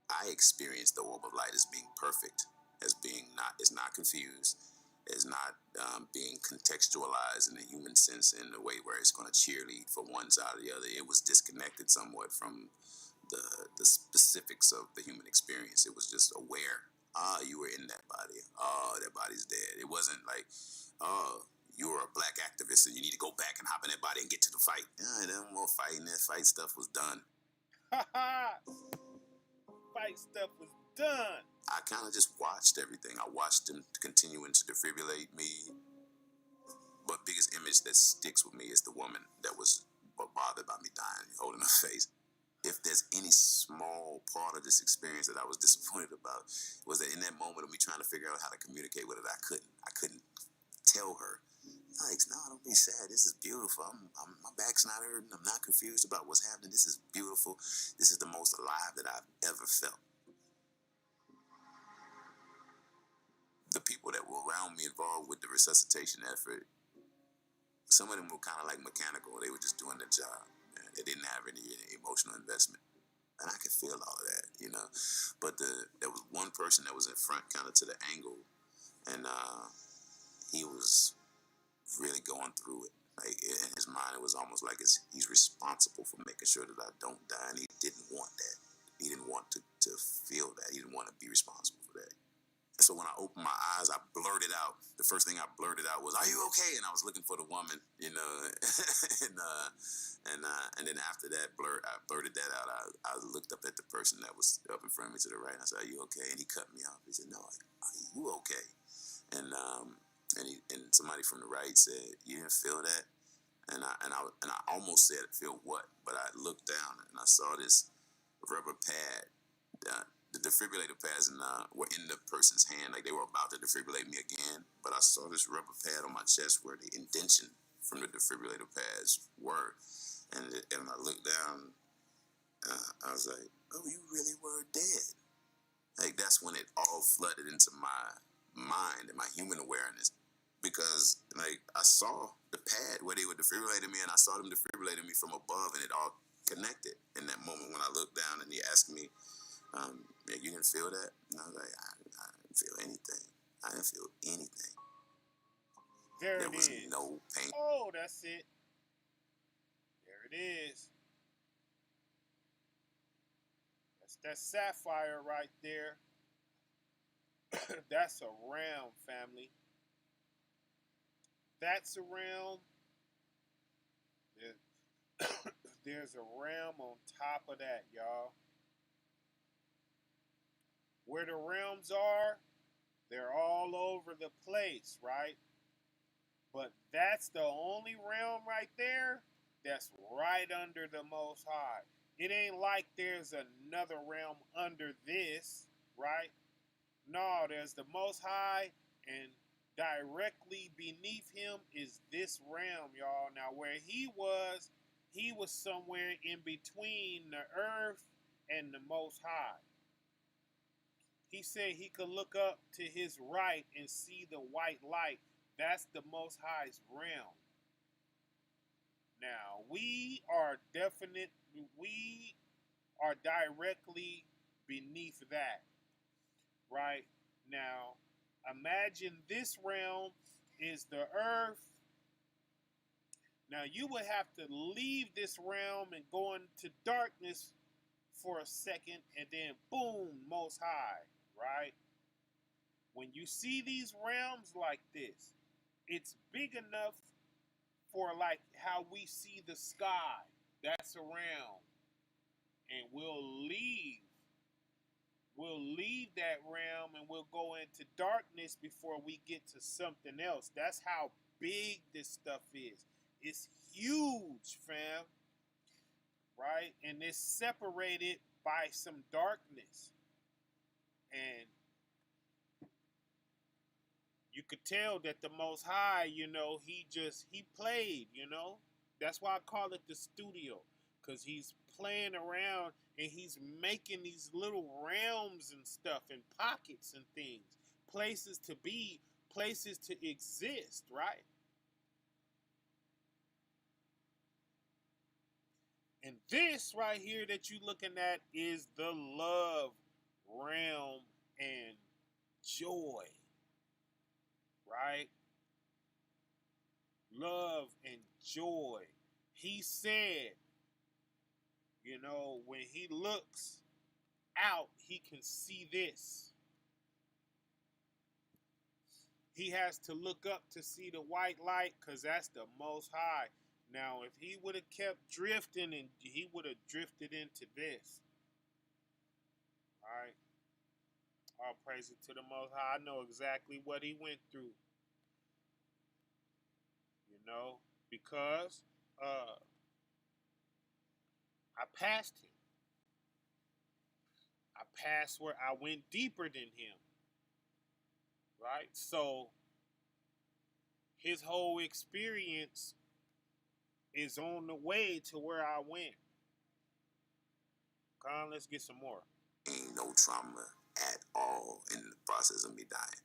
I experience the orb of light as being perfect, as being not confused, as not being contextualized in the human sense in a way where it's going to cheerlead for one side or the other. It was disconnected somewhat from the specifics of the human experience. It was just aware. You were in that body. Oh, that body's dead. It wasn't like, oh, you were a black activist and you need to go back and hop in that body and get to the fight. No more fighting. That fight stuff was done. Fight stuff was done. I kind of just watched everything. I watched them continuing to defibrillate me. But biggest image that sticks with me is the woman that was bothered by me dying, holding her face. If there's any small part of this experience that I was disappointed about, was that in that moment of me trying to figure out how to communicate with it, I couldn't tell her, like, no, don't be sad. This is beautiful. My back's not hurting. I'm not confused about what's happening. This is beautiful. This is the most alive that I've ever felt. The people that were around me involved with the resuscitation effort, some of them were kind of like mechanical. They were just doing their job. They didn't have any emotional investment. And I could feel all of that, you know. But there was one person that was in front, kind of to the angle, and he was really going through it. Like, in his mind, it was almost like he's responsible for making sure that I don't die, and he didn't want that. He didn't want to feel that. He didn't want to be responsible for that. So when I opened my eyes, I blurted out. The first thing I blurted out was, "Are you okay?" And I was looking for the woman, you know. and then after that I blurted that out. I looked up at the person that was up in front of me to the right, and I said, "Are you okay?" And he cut me off. He said, "No, are you okay?" And somebody from the right said, "You didn't feel that?" And I almost said, "Feel what?" But I looked down and I saw this rubber pad. The defibrillator pads were in the person's hand, like they were about to defibrillate me again. But I saw this rubber pad on my chest where the indentation from the defibrillator pads were. And I looked down, I was like, "Oh, you really were dead." Like, that's when it all flooded into my mind and my human awareness. Because, like, I saw the pad where they were defibrillating me, and I saw them defibrillating me from above, and it all connected in that moment when I looked down and he asked me, "Yeah, you didn't feel that?" And I was like, I didn't feel anything. I didn't feel anything. There was is. No pain. Oh, that's it. There it is. That's that sapphire right there. That's a realm, family. That's a realm. There's a realm on top of that, y'all. Where the realms are, they're all over the place, right? But that's the only realm right there that's right under the Most High. It ain't like there's another realm under this, right? No, there's the Most High, and directly beneath him is this realm, y'all. Now, where he was somewhere in between the earth and the Most High. He said he could look up to his right and see the white light. That's the Most High's realm. Now, we are directly beneath that, right? Now, imagine this realm is the earth. Now, you would have to leave this realm and go into darkness for a second, and then boom, Most High, right? When you see these realms like this, it's big enough for like how we see the sky. That's a realm. And we'll leave that realm and we'll go into darkness before we get to something else. That's how big this stuff is. It's huge, fam. Right? And it's separated by some darkness. And you could tell that the Most High, you know, he played, you know. That's why I call it the studio. because he's playing around and he's making these little realms and stuff and pockets and things, places to be, places to exist, right? And this right here that you're looking at is the love realm and joy, right? Love and joy. He said, you know, when he looks out, he can see this. He has to look up to see the white light because that's the most high. Now, if he would have kept drifting, and he would have drifted into this. All right. All praise it to the most high. I know exactly what he went through. You know, because I passed him. I passed where I went deeper than him. Right? So his whole experience is on the way to where I went. Come on, let's get some more. Ain't no trauma at all in the process of me dying.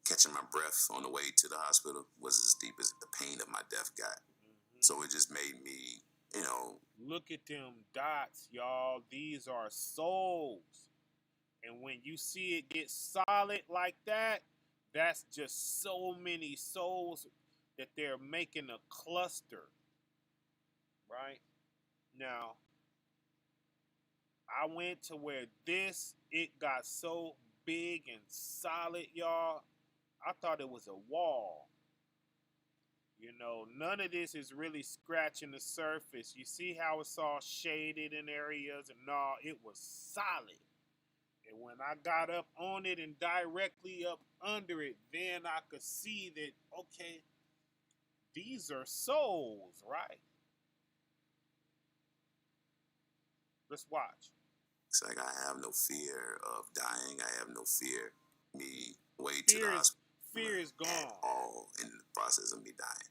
Catching my breath on the way to the hospital was as deep as the pain of my death got. Mm-hmm. So it just made me, you know. Look at them dots, y'all. These are souls. And when you see it get solid like that, that's just so many souls that they're making a cluster. Right? Now, I went to where it got so big and solid, y'all. I thought it was a wall. You know, none of this is really scratching the surface. You see how it's all shaded in areas, and no, it was solid. And when I got up on it and directly up under it, then I could see that, okay, these are souls, right? Let's watch. It's like I have no fear of dying. I have no fear. Me way to the hospital. Fear is gone. At all in the process of me dying.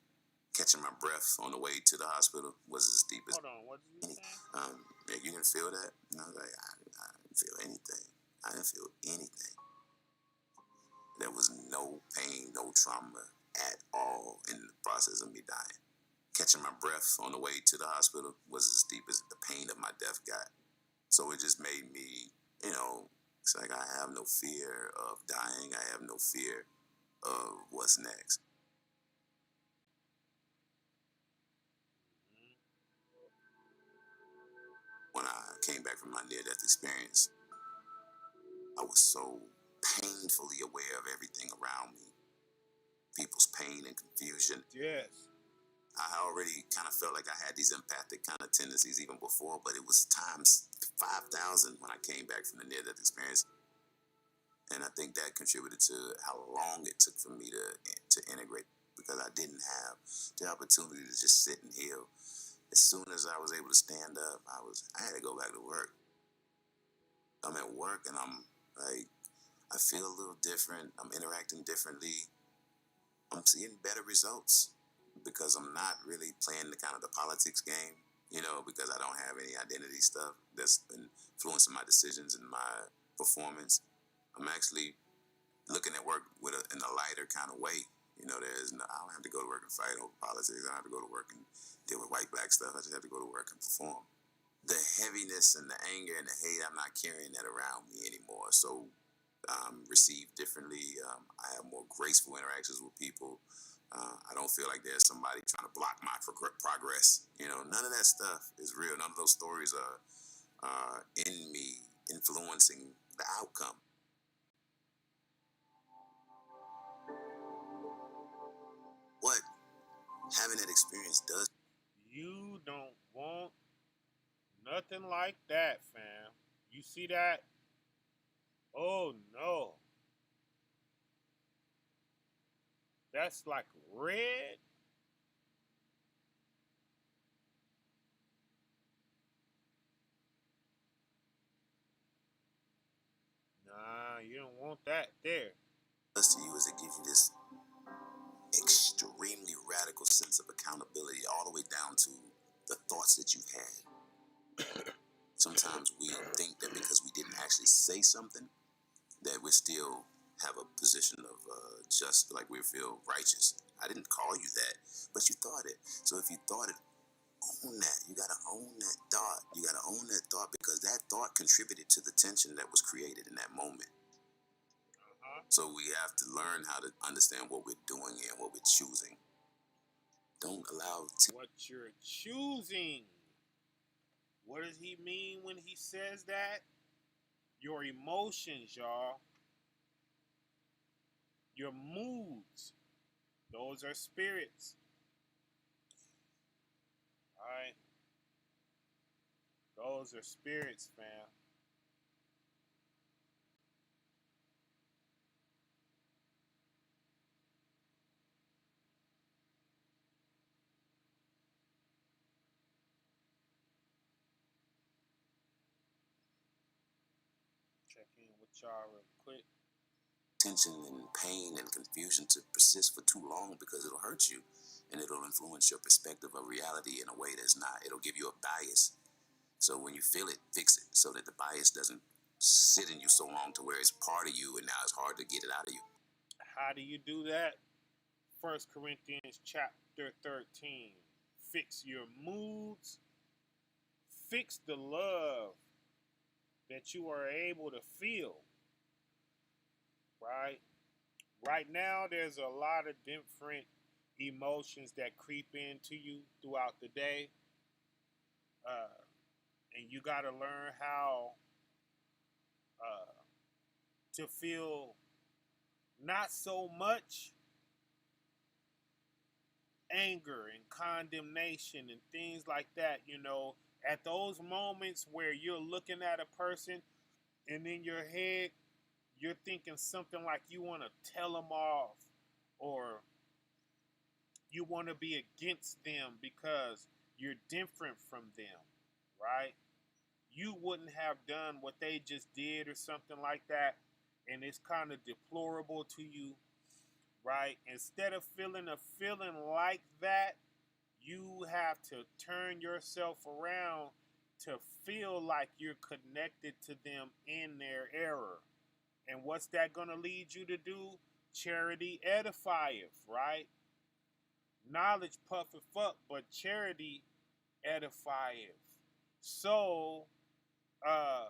Catching my breath on the way to the hospital was as deep as. Hold on, what did you say? You didn't feel that? And I was like, I didn't feel anything. I didn't feel anything. There was no pain, no trauma at all in the process of me dying. Catching my breath on the way to the hospital was as deep as the pain of my death got. So it just made me, you know, it's like I have no fear of dying. I have no fear of what's next. When I came back from my near-death experience, I was so painfully aware of everything around me. People's pain and confusion. Yes. I already kind of felt like I had these empathic kind of tendencies even before, but it was times 5,000 when I came back from the near-death experience. And I think that contributed to how long it took for me to integrate, because I didn't have the opportunity to just sit and heal. As soon as I was able to stand up, I had to go back to work. I'm at work and I'm like, I feel a little different. I'm interacting differently. I'm seeing better results because I'm not really playing the politics game, you know, because I don't have any identity stuff that's been influencing my decisions and my performance. I'm actually looking at work in a lighter kind of way. You know, I don't have to go to work and fight over politics. I don't have to go to work and deal with white, black stuff. I just have to go to work and perform. The heaviness and the anger and the hate, I'm not carrying that around me anymore. So received differently. I have more graceful interactions with people. I don't feel like there's somebody trying to block my progress. You know, none of that stuff is real. None of those stories are in me influencing the outcome. What having that experience does. You don't want nothing like that, fam. You see that? Oh no. That's like red. Nah, you don't want that there. Does to you is it gives you this extremely radical sense of accountability all the way down to the thoughts that you've had. Sometimes we think that because we didn't actually say something, that we still have a position of just like we feel righteous. I didn't call you that, but you thought it. So if you thought it, own that. You gotta own that thought. You gotta own that thought because that thought contributed to the tension that was created in that moment. So we have to learn how to understand what we're doing here and what we're choosing. Don't allow what you're choosing. What does he mean when he says that? Your emotions, y'all. Your moods. Those are spirits. Alright? Those are spirits, fam. Check in with y'all real quick. tension and pain and confusion to persist for too long because it'll hurt you and it'll influence your perspective of reality in a way that's not. It'll give you a bias. So when you feel it, fix it so that the bias doesn't sit in you so long to where it's part of you and now it's hard to get it out of you. How do you do that? 1 Corinthians chapter 13. Fix your moods. Fix the love that you are able to feel. Right? Right now, there's a lot of different emotions that creep into you throughout the day. And you got to learn how to feel not so much anger and condemnation and things like that, at those moments where you're looking at a person and in your head you're thinking something like you want to tell them off or you want to be against them because you're different from them, right? You wouldn't have done what they just did or something like that, and it's kind of deplorable to you, right? Instead of feeling a feeling like that, you have to turn yourself around to feel like you're connected to them in their error. And what's that going to lead you to do? Charity edifieth, right? Knowledge puffeth up, but charity edifieth. So, uh,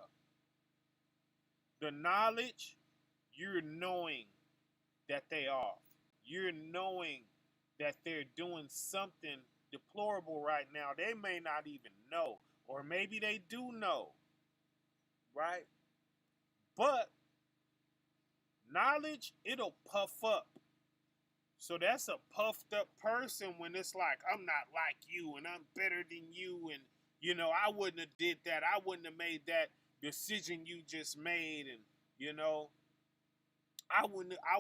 the knowledge, you're knowing that they off. You're knowing that they're doing something deplorable right now. They may not even know, or maybe they do know, right? But knowledge, it'll puff up. So that's a puffed up person when it's like, I'm not like you and I'm better than you. And, I wouldn't have did that. I wouldn't have made that decision you just made. And, I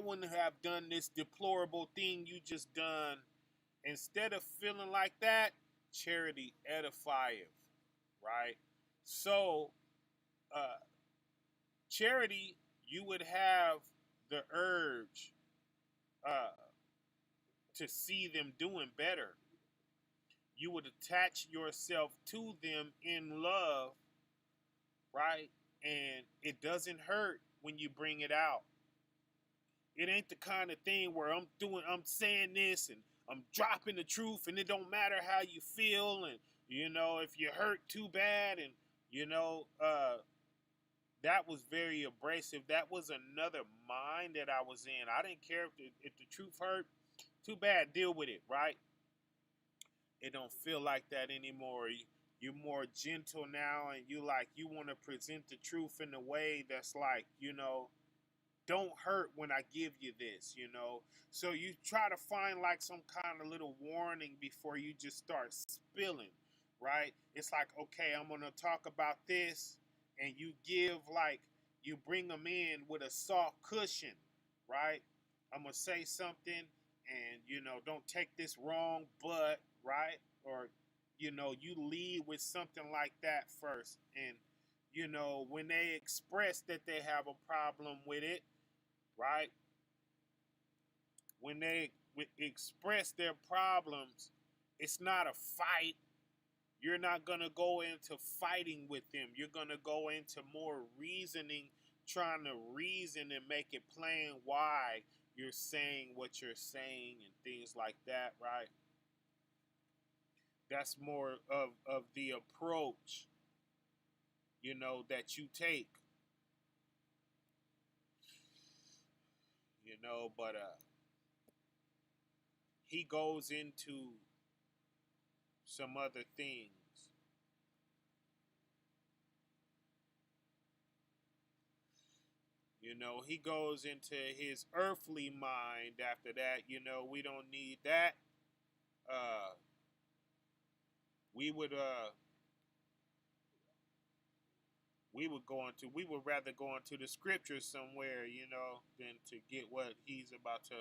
wouldn't have done this deplorable thing you just done. Instead of feeling like that, charity edifieth, right? So, uh, charity, you would have the urge uh, to see them doing better. You would attach yourself to them in love, right? And it doesn't hurt when you bring it out. It ain't the kind of thing where I'm saying this and I'm dropping the truth and it don't matter how you feel and if you hurt too bad and that was very abrasive. That was another mind that I was in. I didn't care if the truth hurt. Too bad, deal with it, right? It don't feel like that anymore. You're more gentle now and you want to present the truth in a way that's like, don't hurt when I give you this. So you try to find like some kind of little warning before you just start spilling, right? It's like, okay, I'm going to talk about this, and you bring them in with a soft cushion, right? I'm going to say something, and, don't take this wrong, but, right? Or, you lead with something like that first. And, when they express that they have a problem with it, right? When they express their problems, it's not a fight. You're not going to go into fighting with them. You're going to go into more reasoning, trying to reason and make it plain why you're saying what you're saying and things like that, right? That's more of the approach, that you take. But he goes into some other things. He goes into his earthly mind after that. We don't need that. Uh, we would we would rather go into the scriptures somewhere, than to get what he's about to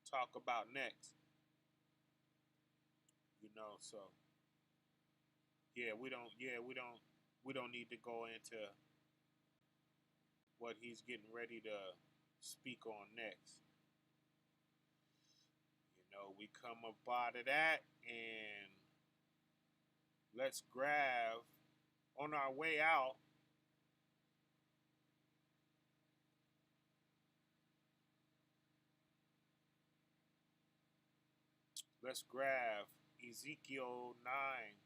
talk about next. So we don't need to go into what he's getting ready to speak on next. We come up out of that, and let's grab on our way out. Let's grab Ezekiel 9:4.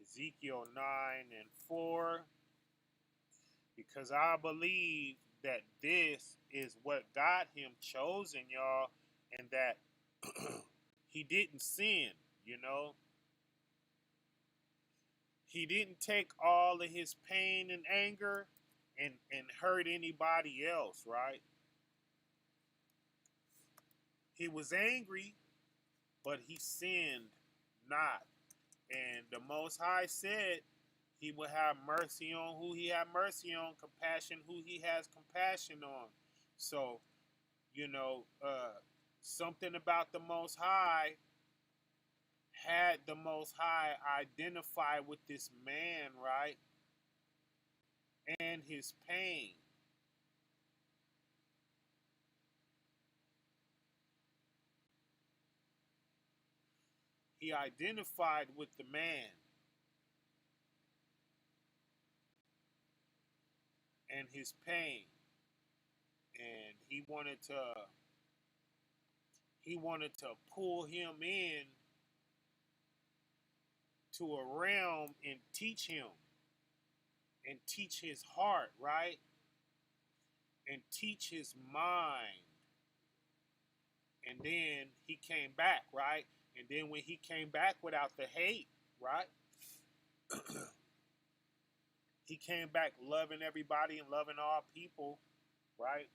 Ezekiel 9:4. Because I believe that this is what got him chosen, y'all, and that he didn't sin, He didn't take all of his pain and anger and hurt anybody else, right? He was angry, but he sinned not. And the Most High said he will have mercy on who he had mercy on, compassion who he has compassion on. So, something about the Most High had the Most High identify with this man, right? And his pain. He identified with the man and his pain. And he wanted to pull him in to a realm and teach him and teach his heart, right? And teach his mind. And then he came back, right? And then when he came back without the hate, right? He came back loving everybody and loving all people, right?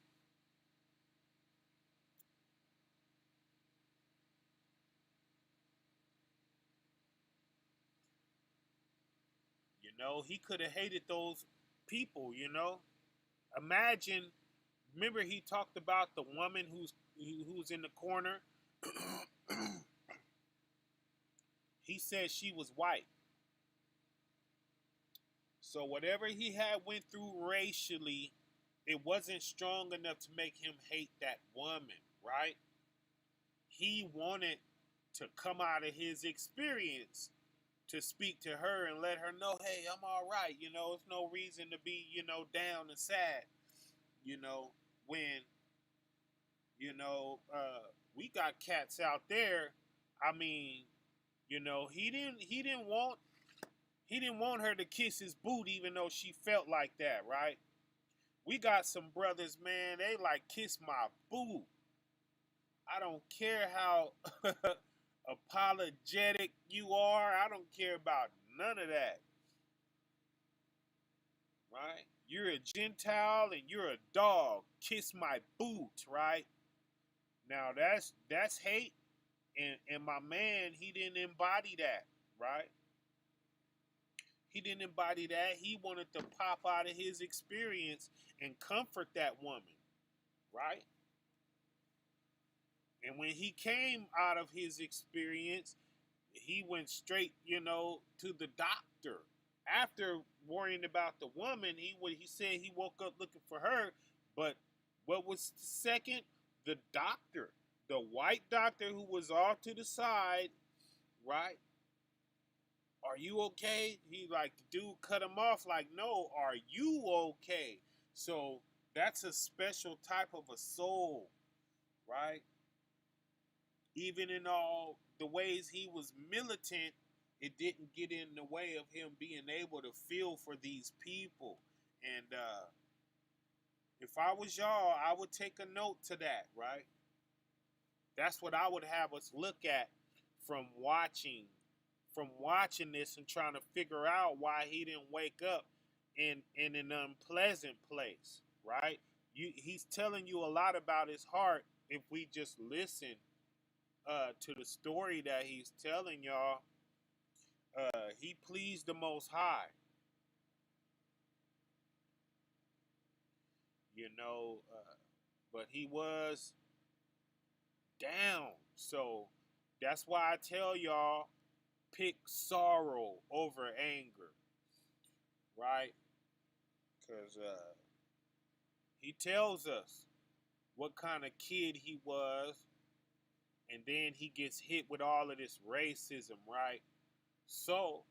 He could have hated those people, Imagine, remember he talked about the woman who's in the corner? He said she was white. So whatever he had went through racially, it wasn't strong enough to make him hate that woman, right? He wanted to come out of his experience to speak to her and let her know, hey, I'm all right. It's no reason to be, down and sad. When, we got cats out there. I mean, he didn't want her to kiss his boot even though she felt like that, right? We got some brothers, man, they like kiss my boot. I don't care how apologetic you are. I don't care about none of that. Right? You're a Gentile and you're a dog. Kiss my boot, right? Now that's hate. And my man, he didn't embody that, right? He didn't embody that. He wanted to pop out of his experience and comfort that woman, right? And when he came out of his experience, he went straight, to the doctor. After worrying about the woman, he said he woke up looking for her, but What was the second? The doctor, the white doctor who was off to the side, right? Are you okay? He like the dude cut him off like, no, are you okay? So that's a special type of a soul, right? Even in all the ways he was militant, it didn't get in the way of him being able to feel for these people. And if I was y'all, I would take a note to that, right? That's what I would have us look at from watching this and trying to figure out why he didn't wake up in an unpleasant place, right? He's telling you a lot about his heart if we just listen to the story that he's telling y'all. He pleased the Most High, you know, but he was down. So that's why I tell y'all, pick sorrow over anger, right? Because he tells us what kind of kid he was, and then he gets hit with all of this racism, right? So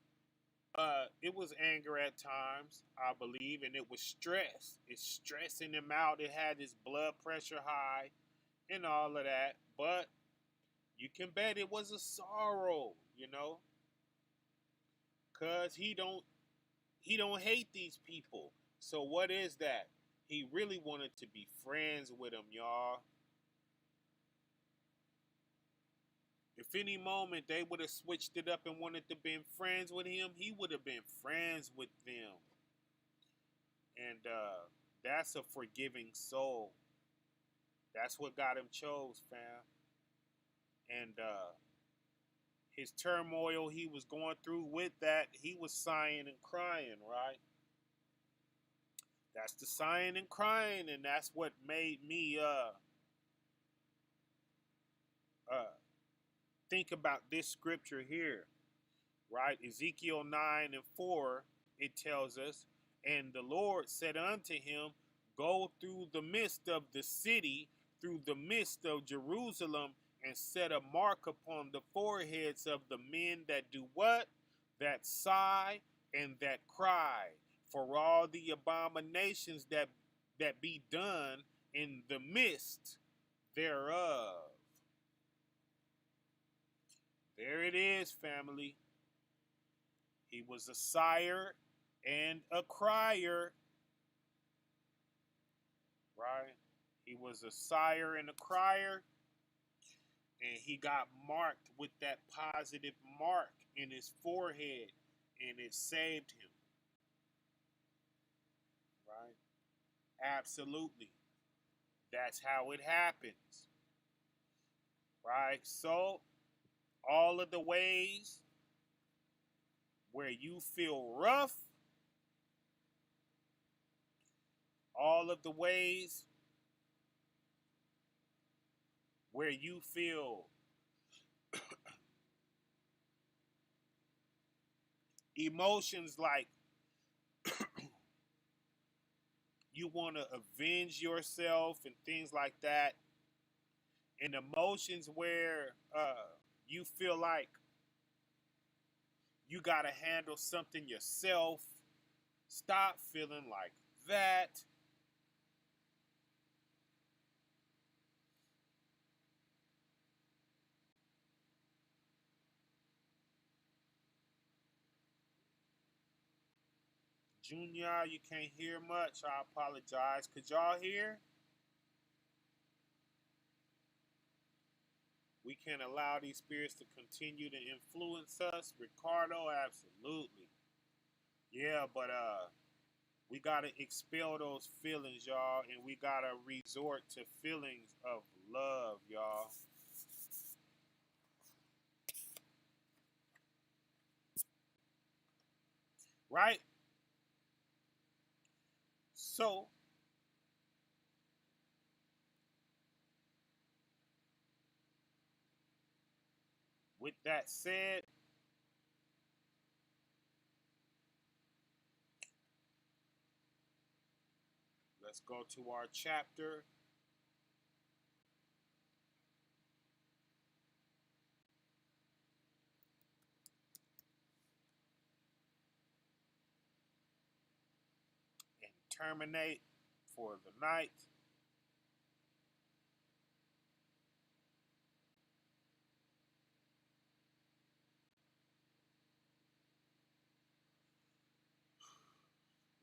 it was anger at times, I believe, and it was stress. It's stressing him out. It had his blood pressure high and all of that. But you can bet it was a sorrow, you know, cause he don't hate these people. So what is that? He really wanted to be friends with them, y'all. If any moment they would have switched it up and wanted to be friends with him, he would have been friends with them. And that's a forgiving soul. That's what got him chose, fam. And his turmoil he was going through with that, he was sighing and crying, right? That's the sighing and crying, and that's what made me uh, think about this scripture here, right? Ezekiel 9:4, it tells us, and the Lord said unto him, go through the midst of the city, through the midst of Jerusalem, and set a mark upon the foreheads of the men that do what? That sigh and that cry for all the abominations that be done in the midst thereof. There it is, family. He was a sire and a crier, right? He was a sire and a crier, and he got marked with that positive mark in his forehead, and it saved him, right? Absolutely. That's how it happens, right? So, all of the ways where you feel rough, all of the ways where you feel emotions like you want to avenge yourself and things like that, and emotions where you feel like you got to handle something yourself. Stop feeling like that. Junior, you can't hear much. I apologize. Could y'all hear? We can't allow these spirits to continue to influence us. Ricardo, absolutely. Yeah, but we gotta expel those feelings, y'all, and we gotta resort to feelings of love, y'all. Right? So, with that said, let's go to our chapter. terminate for the night.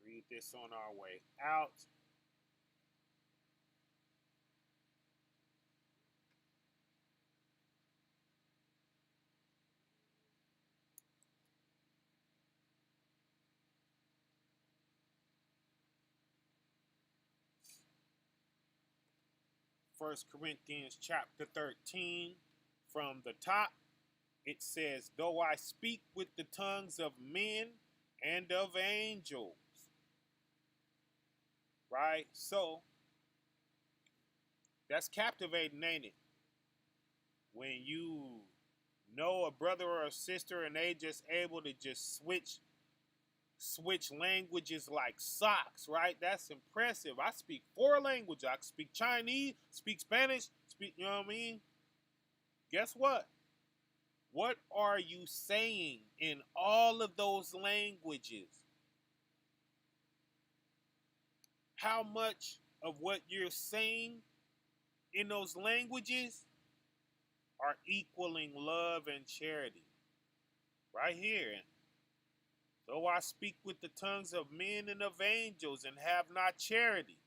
Read this on our way out. First Corinthians chapter 13 from the top. It says, though I speak with the tongues of men and of angels. Right? So, that's captivating, ain't it? When you know a brother or a sister and they just able to just switch languages like socks, right? That's impressive. I speak 4 languages. I speak Chinese, speak Spanish, you know what I mean? Guess what? What are you saying in all of those languages? How much of what you're saying in those languages are equaling love and charity? Right here. Though I speak with the tongues of men and of angels and have not charity.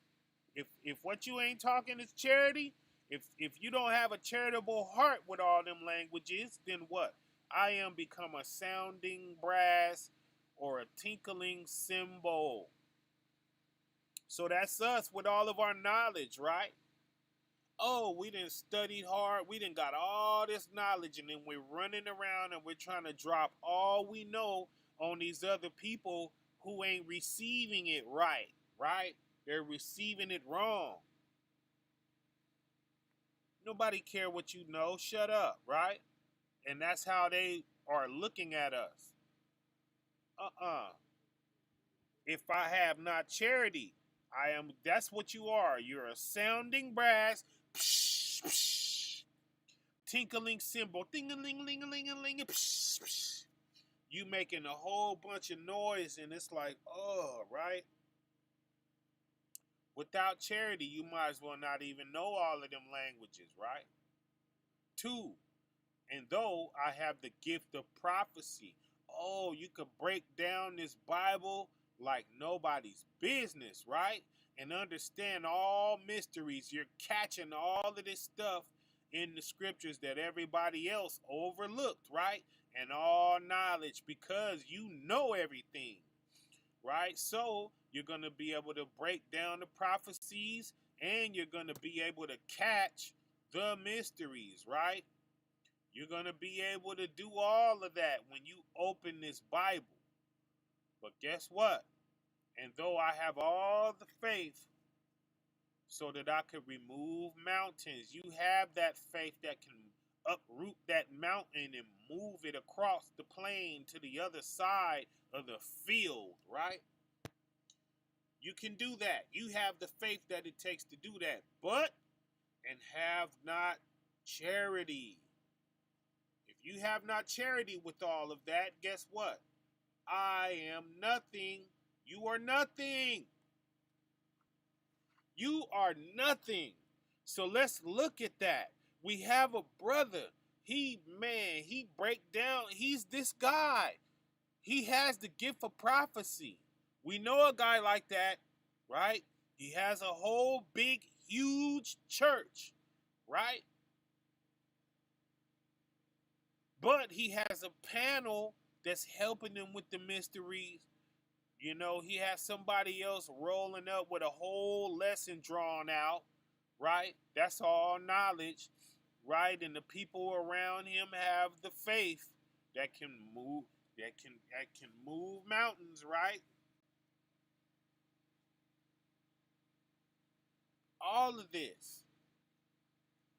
If what you ain't talking is charity, if you don't have a charitable heart with all them languages, then what? I am become a sounding brass or a tinkling cymbal. So that's us with all of our knowledge, right? Oh, we didn't study hard. We didn't got all this knowledge, and then we're running around and we're trying to drop all we know on these other people who ain't receiving it right? They're receiving it wrong. Nobody care what you know. Shut up, right? And that's how they are looking at us. If I have not charity, I am. That's what you are. You're a sounding brass, psh, psh, tinkling cymbal, ding a ling ling a ling a ling, psh, psh. You making a whole bunch of noise, and it's like, oh, right. Without charity, you might as well not even know all of them languages, right? 2, and though I have the gift of prophecy, oh, you could break down this Bible like nobody's business, right? And understand all mysteries. You're catching all of this stuff in the scriptures that everybody else overlooked, right? And all knowledge because you know everything, right? So you're going to be able to break down the prophecies and you're going to be able to catch the mysteries, right? You're going to be able to do all of that when you open this Bible. But guess what? And though I have all the faith so that I could remove mountains, you have that faith that can uproot that mountain and move it across the plain to the other side of the field, right? You can do that. You have the faith that it takes to do that. But, and have not charity. If you have not charity with all of that, guess what? I am nothing. You are nothing. You are nothing. So let's look at that. We have a brother. He break down. He's this guy. He has the gift of prophecy. We know a guy like that, right? He has a whole big, huge church, right? But he has a panel that's helping him with the mysteries. You know, he has somebody else rolling up with a whole lesson drawn out, right? That's all knowledge, right? And the people around him have the faith that can move that can move mountains, right? All of this.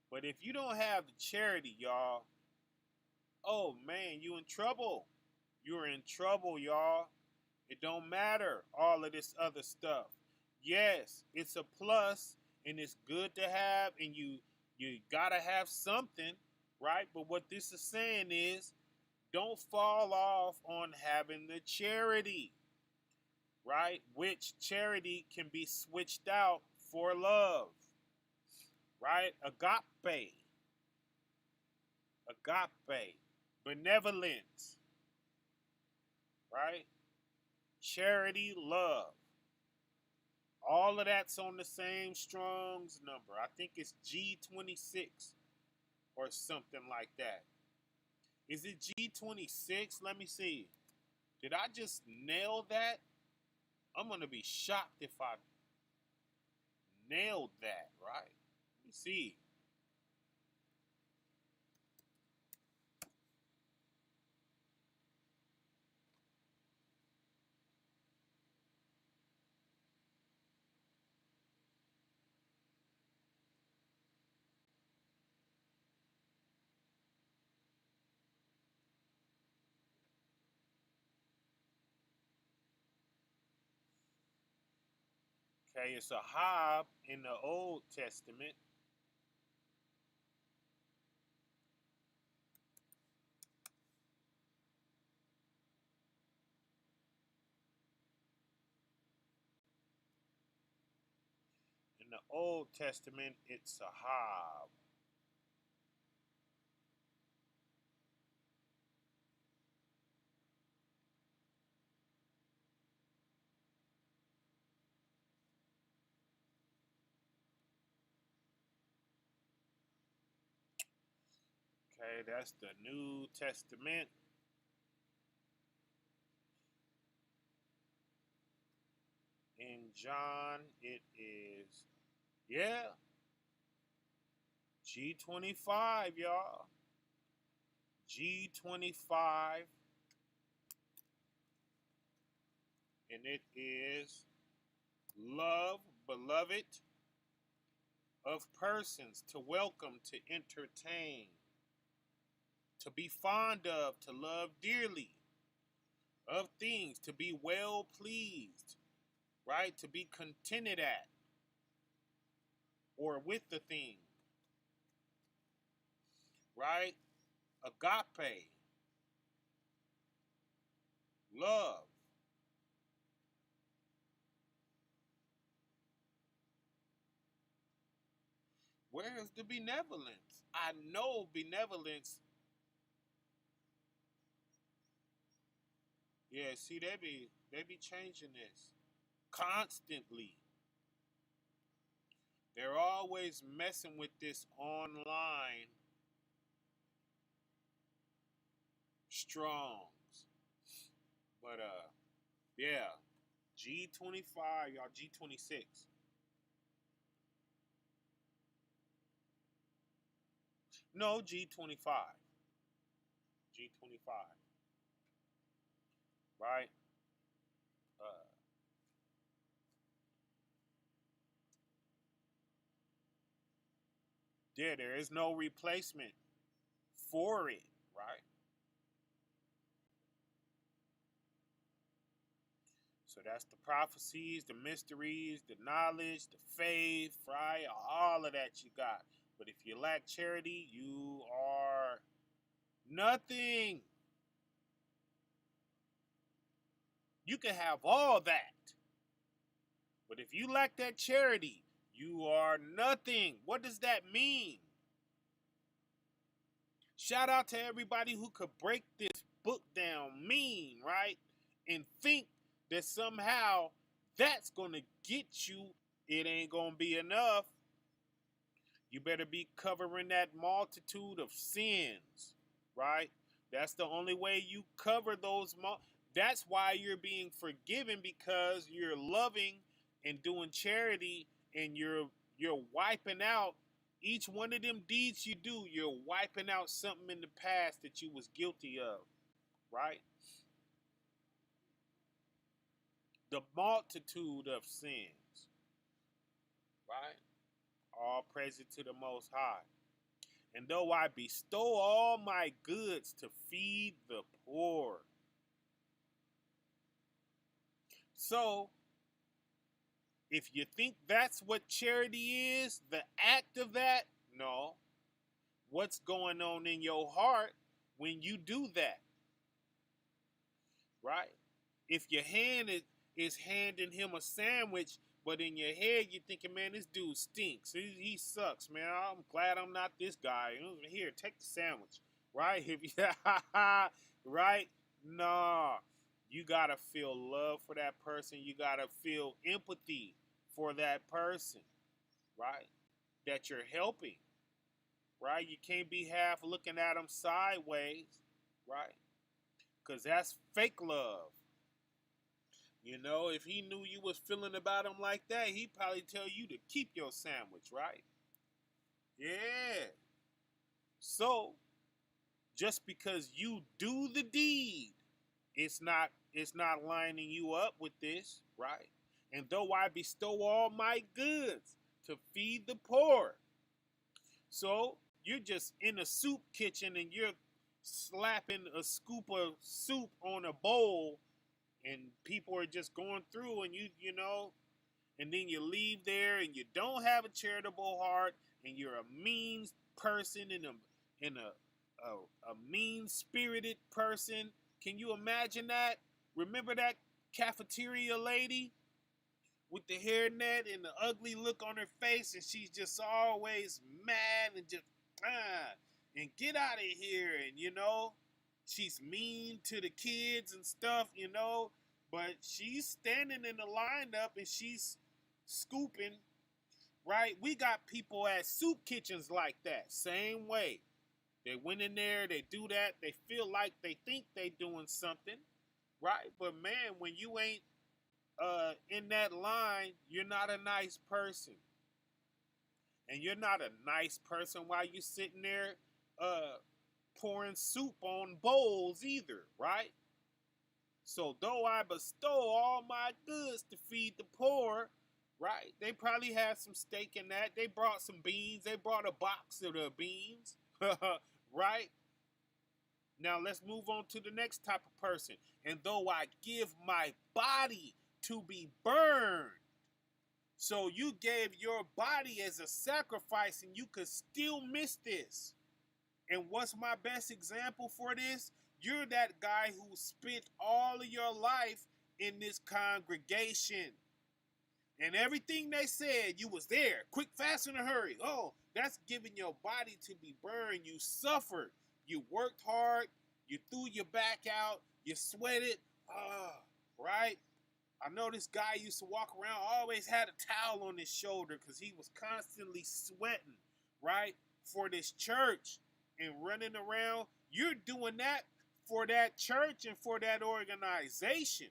But if you don't have the charity, y'all, oh man, you in trouble. You're in trouble, y'all. It don't matter all of this other stuff. Yes, it's a plus and it's good to have and you got to have something, right? But what this is saying is don't fall off on having the charity. right? Which charity can be switched out for love, right? Agape, benevolence, right? Charity, love. All of that's on the same Strong's number. I think it's G26 or something like that. Is it G26? Let me see. Did I just nail that? I'm going to be shocked if I nailed that, right? Let me see. Okay, it's a Hob in the Old Testament. In the Old Testament, it's a Hob. Okay, that's the New Testament. In John, it is, yeah, G25, y'all. G25. And it is love, beloved, of persons, to welcome, to entertain, to be fond of, to love dearly, of things, to be well pleased, right? To be contented at or with the thing, right? Agape, love. Where is the benevolence? I know benevolence. Yeah, see, they be changing this constantly. They're always messing with this online Strongs. But yeah, G25, y'all, G26. No, G25. G25. Right? Uh yeah, there is no replacement for it, right? So that's the prophecies, the mysteries, the knowledge, the faith, right? All of that you got. But if you lack charity, you are nothing. You can have all that. But if you lack that charity, you are nothing. What does that mean? Shout out to everybody who could break this book down mean, right? And think that somehow that's going to get you. It ain't going to be enough. You better be covering that multitude of sins, right? That's the only way you cover those. That's why you're being forgiven, because you're loving and doing charity, and you're wiping out each one of them deeds you do. You're wiping out something in the past that you was guilty of, right? The multitude of sins, right? All praise to the Most High. And though I bestow all my goods to feed the poor. So, if you think that's what charity is, the act of that, no. What's going on in your heart when you do that, right? If your hand is, is handing him a sandwich, but in your head you're thinking, man, this dude stinks. He sucks, man. I'm glad I'm not this guy. Here, take the sandwich, right? Right? Nah, you gotta feel love for that person. You gotta feel empathy for that person, right? That you're helping, right? You can't be half looking at them sideways, right? Because that's fake love. You know, if he knew you was feeling about him like that, he'd probably tell you to keep your sandwich, right? Yeah. So, just because you do the deed, it's not lining you up with this, right? And though I bestow all my goods to feed the poor. So, you're just in a soup kitchen and you're slapping a scoop of soup on a bowl and people are just going through and you know, and then you leave there and you don't have a charitable heart and you're a mean person and a mean spirited person. Can you imagine that? Remember that cafeteria lady with the hairnet and the ugly look on her face, and she's just always mad and just and get out of here, and you know she's mean to the kids and stuff, you know, but she's standing in the lineup and she's scooping, right? We got people at soup kitchens like that, same way. They went in there, they do that, they feel like they think they doing something, right? But man, when you ain't in that line, you're not a nice person. And you're not a nice person while you're sitting there uh, pouring soup on bowls either, right? So though I bestow all my goods to feed the poor, right? They probably had some steak in that. They brought some beans. They brought a box of the beans, right? Now let's move on to the next type of person. And though I give my body to be burned, so you gave your body as a sacrifice and you could still miss this. And what's my best example for this? You're that guy who spent all of your life in this congregation. And everything they said, you was there. Quick, fast, in a hurry. Oh, that's giving your body to be burned. You suffered. You worked hard. You threw your back out. You sweated. Right? I know this guy used to walk around, always had a towel on his shoulder because he was constantly sweating, right? For this church and running around. You're doing that for that church and for that organization.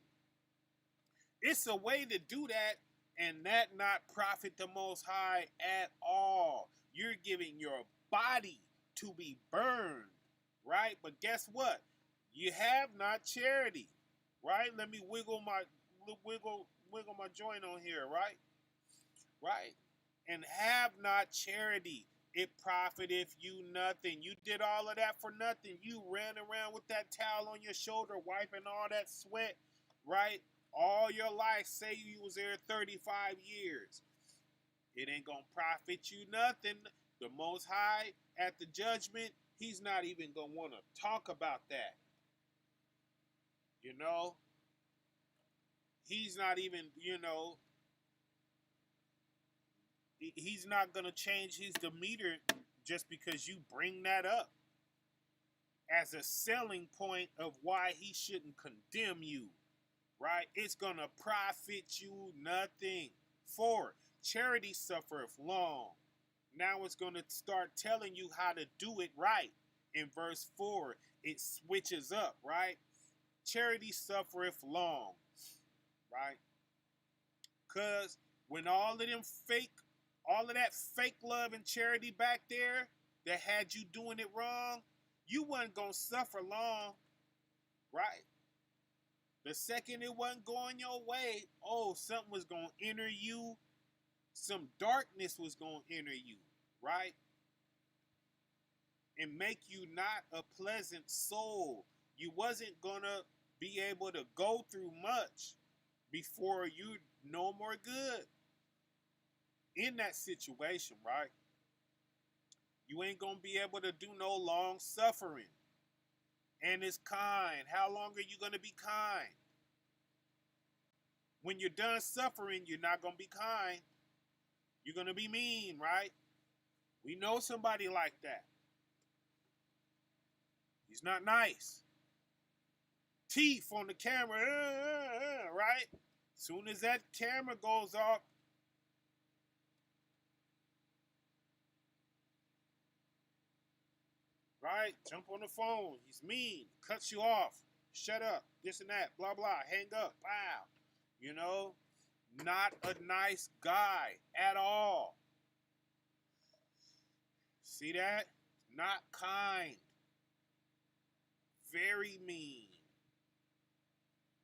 It's a way to do that and that not profit the Most High at all. You're giving your body to be burned, right? But guess what? You have not charity, right? Let me wiggle my joint on here, right? Right? And have not charity. It profiteth you nothing. You did all of that for nothing. You ran around with that towel on your shoulder, wiping all that sweat, right? All your life, say you was there 35 years. It ain't gonna profit you nothing. The Most High at the judgment, he's not even gonna want to talk about that. You know? He's not even, you know, he's not going to change his demeanor just because you bring that up as a selling point of why he shouldn't condemn you, right? It's going to profit you nothing. For charity suffereth long. Now it's going to start telling you how to do it right. In verse 4, it switches up, right? Charity suffereth long, right? Because when all of that fake love and charity back there that had you doing it wrong, you wasn't going to suffer long, right? The second it wasn't going your way, something was going to enter you. Some darkness was going to enter you, right? And make you not a pleasant soul. You wasn't going to be able to go through much before you no more good. In that situation, right? You ain't gonna be able to do no long suffering. And it's kind. How long are you gonna be kind? When you're done suffering, you're not going to be kind. You're going to be mean, right? We know somebody like that. He's not nice. Teeth on the camera, right? Soon as that camera goes off, right? Jump on the phone. He's mean. Cuts you off. Shut up. This and that. Blah, blah. Hang up. Wow. You know? Not a nice guy at all. See that? Not kind. Very mean.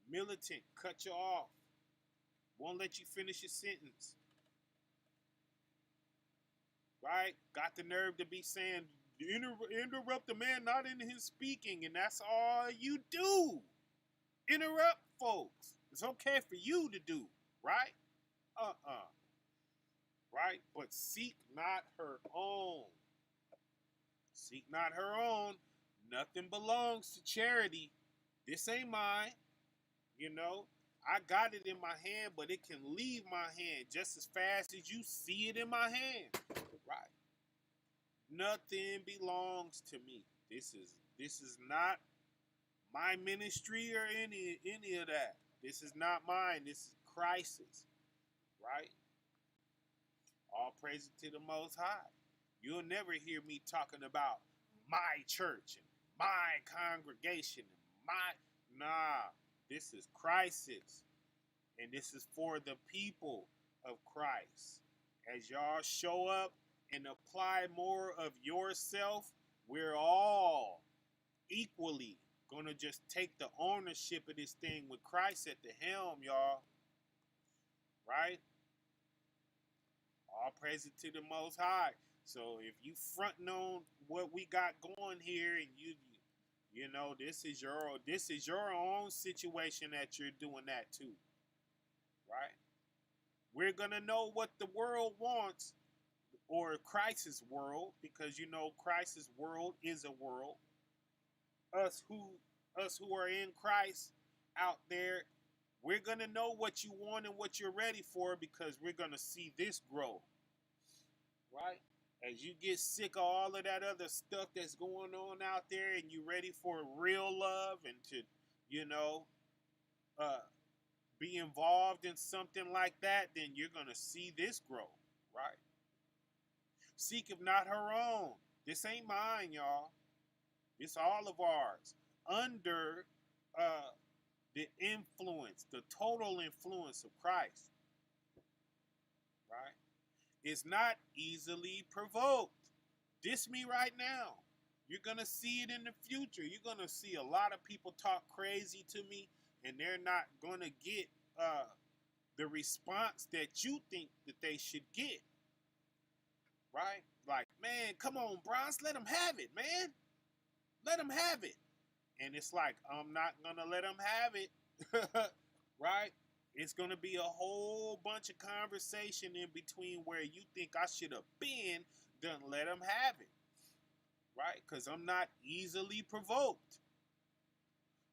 Militant. Cut you off. Won't let you finish your sentence. Right? Got the nerve to be saying, interrupt the man not in his speaking, and that's all you do. Interrupt folks. It's okay for you to do, right? Right? But seek not her own. Seek not her own. Nothing belongs to charity. This ain't mine. You know, I got it in my hand, but it can leave my hand just as fast as you see it in my hand. Right? Nothing belongs to me. This is not my ministry or any of that. This is not mine. This is Christ's. Right? All praise to the Most High. You'll never hear me talking about my church and my congregation and nah. This is Christ's. And this is for the people of Christ. As y'all show up and apply more of yourself, we're all equally gonna just take the ownership of this thing with Christ at the helm, y'all. Right? All praise to the Most High. So if you fronting on what we got going here, and you know this is your own situation that you're doing that too, right? We're gonna know what the world wants, or Christ's world, because you know Christ's world is a world. Us who are in Christ out there, we're gonna know what you want and what you're ready for, because we're gonna see this grow, right? As you get sick of all of that other stuff that's going on out there, and you ready for real love and to, you know, be involved in something like that, then you're gonna see this grow, right? Seek if not her own. This ain't mine, y'all. It's all of ours. Under the influence, the total influence of Christ, right? It's not easily provoked. Diss me right now. You're going to see it in the future. You're going to see a lot of people talk crazy to me, and they're not going to get the response that you think that they should get. Right? Like, man, come on, Bronze, let them have it, man. Let them have it. And it's like, I'm not going to let them have it. Right? It's going to be a whole bunch of conversation in between where you think I should have been, done let them have it. Right? Because I'm not easily provoked.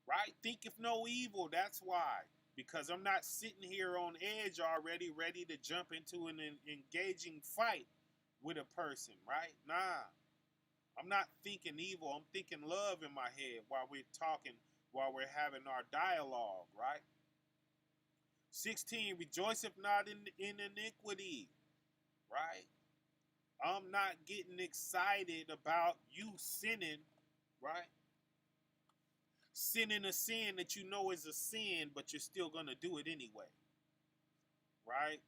Right? Thinketh no evil. That's why. Because I'm not sitting here on edge already, ready to jump into an engaging fight with a person. Right? Nah. I'm not thinking evil. I'm thinking love in my head while we're talking, while we're having our dialogue. Right? 16, rejoiceth not in iniquity, right? I'm not getting excited about you sinning, right? Sinning a sin that you know is a sin, but you're still going to do it anyway, right?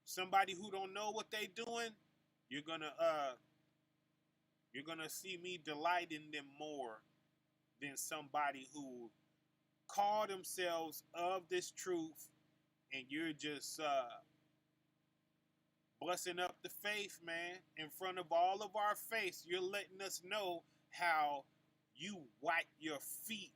Somebody who don't know what they doing, you're going to see me delight in them more than somebody who call themselves of this truth, and you're just busting up the faith, man, in front of all of our face. You're letting us know how you wipe your feet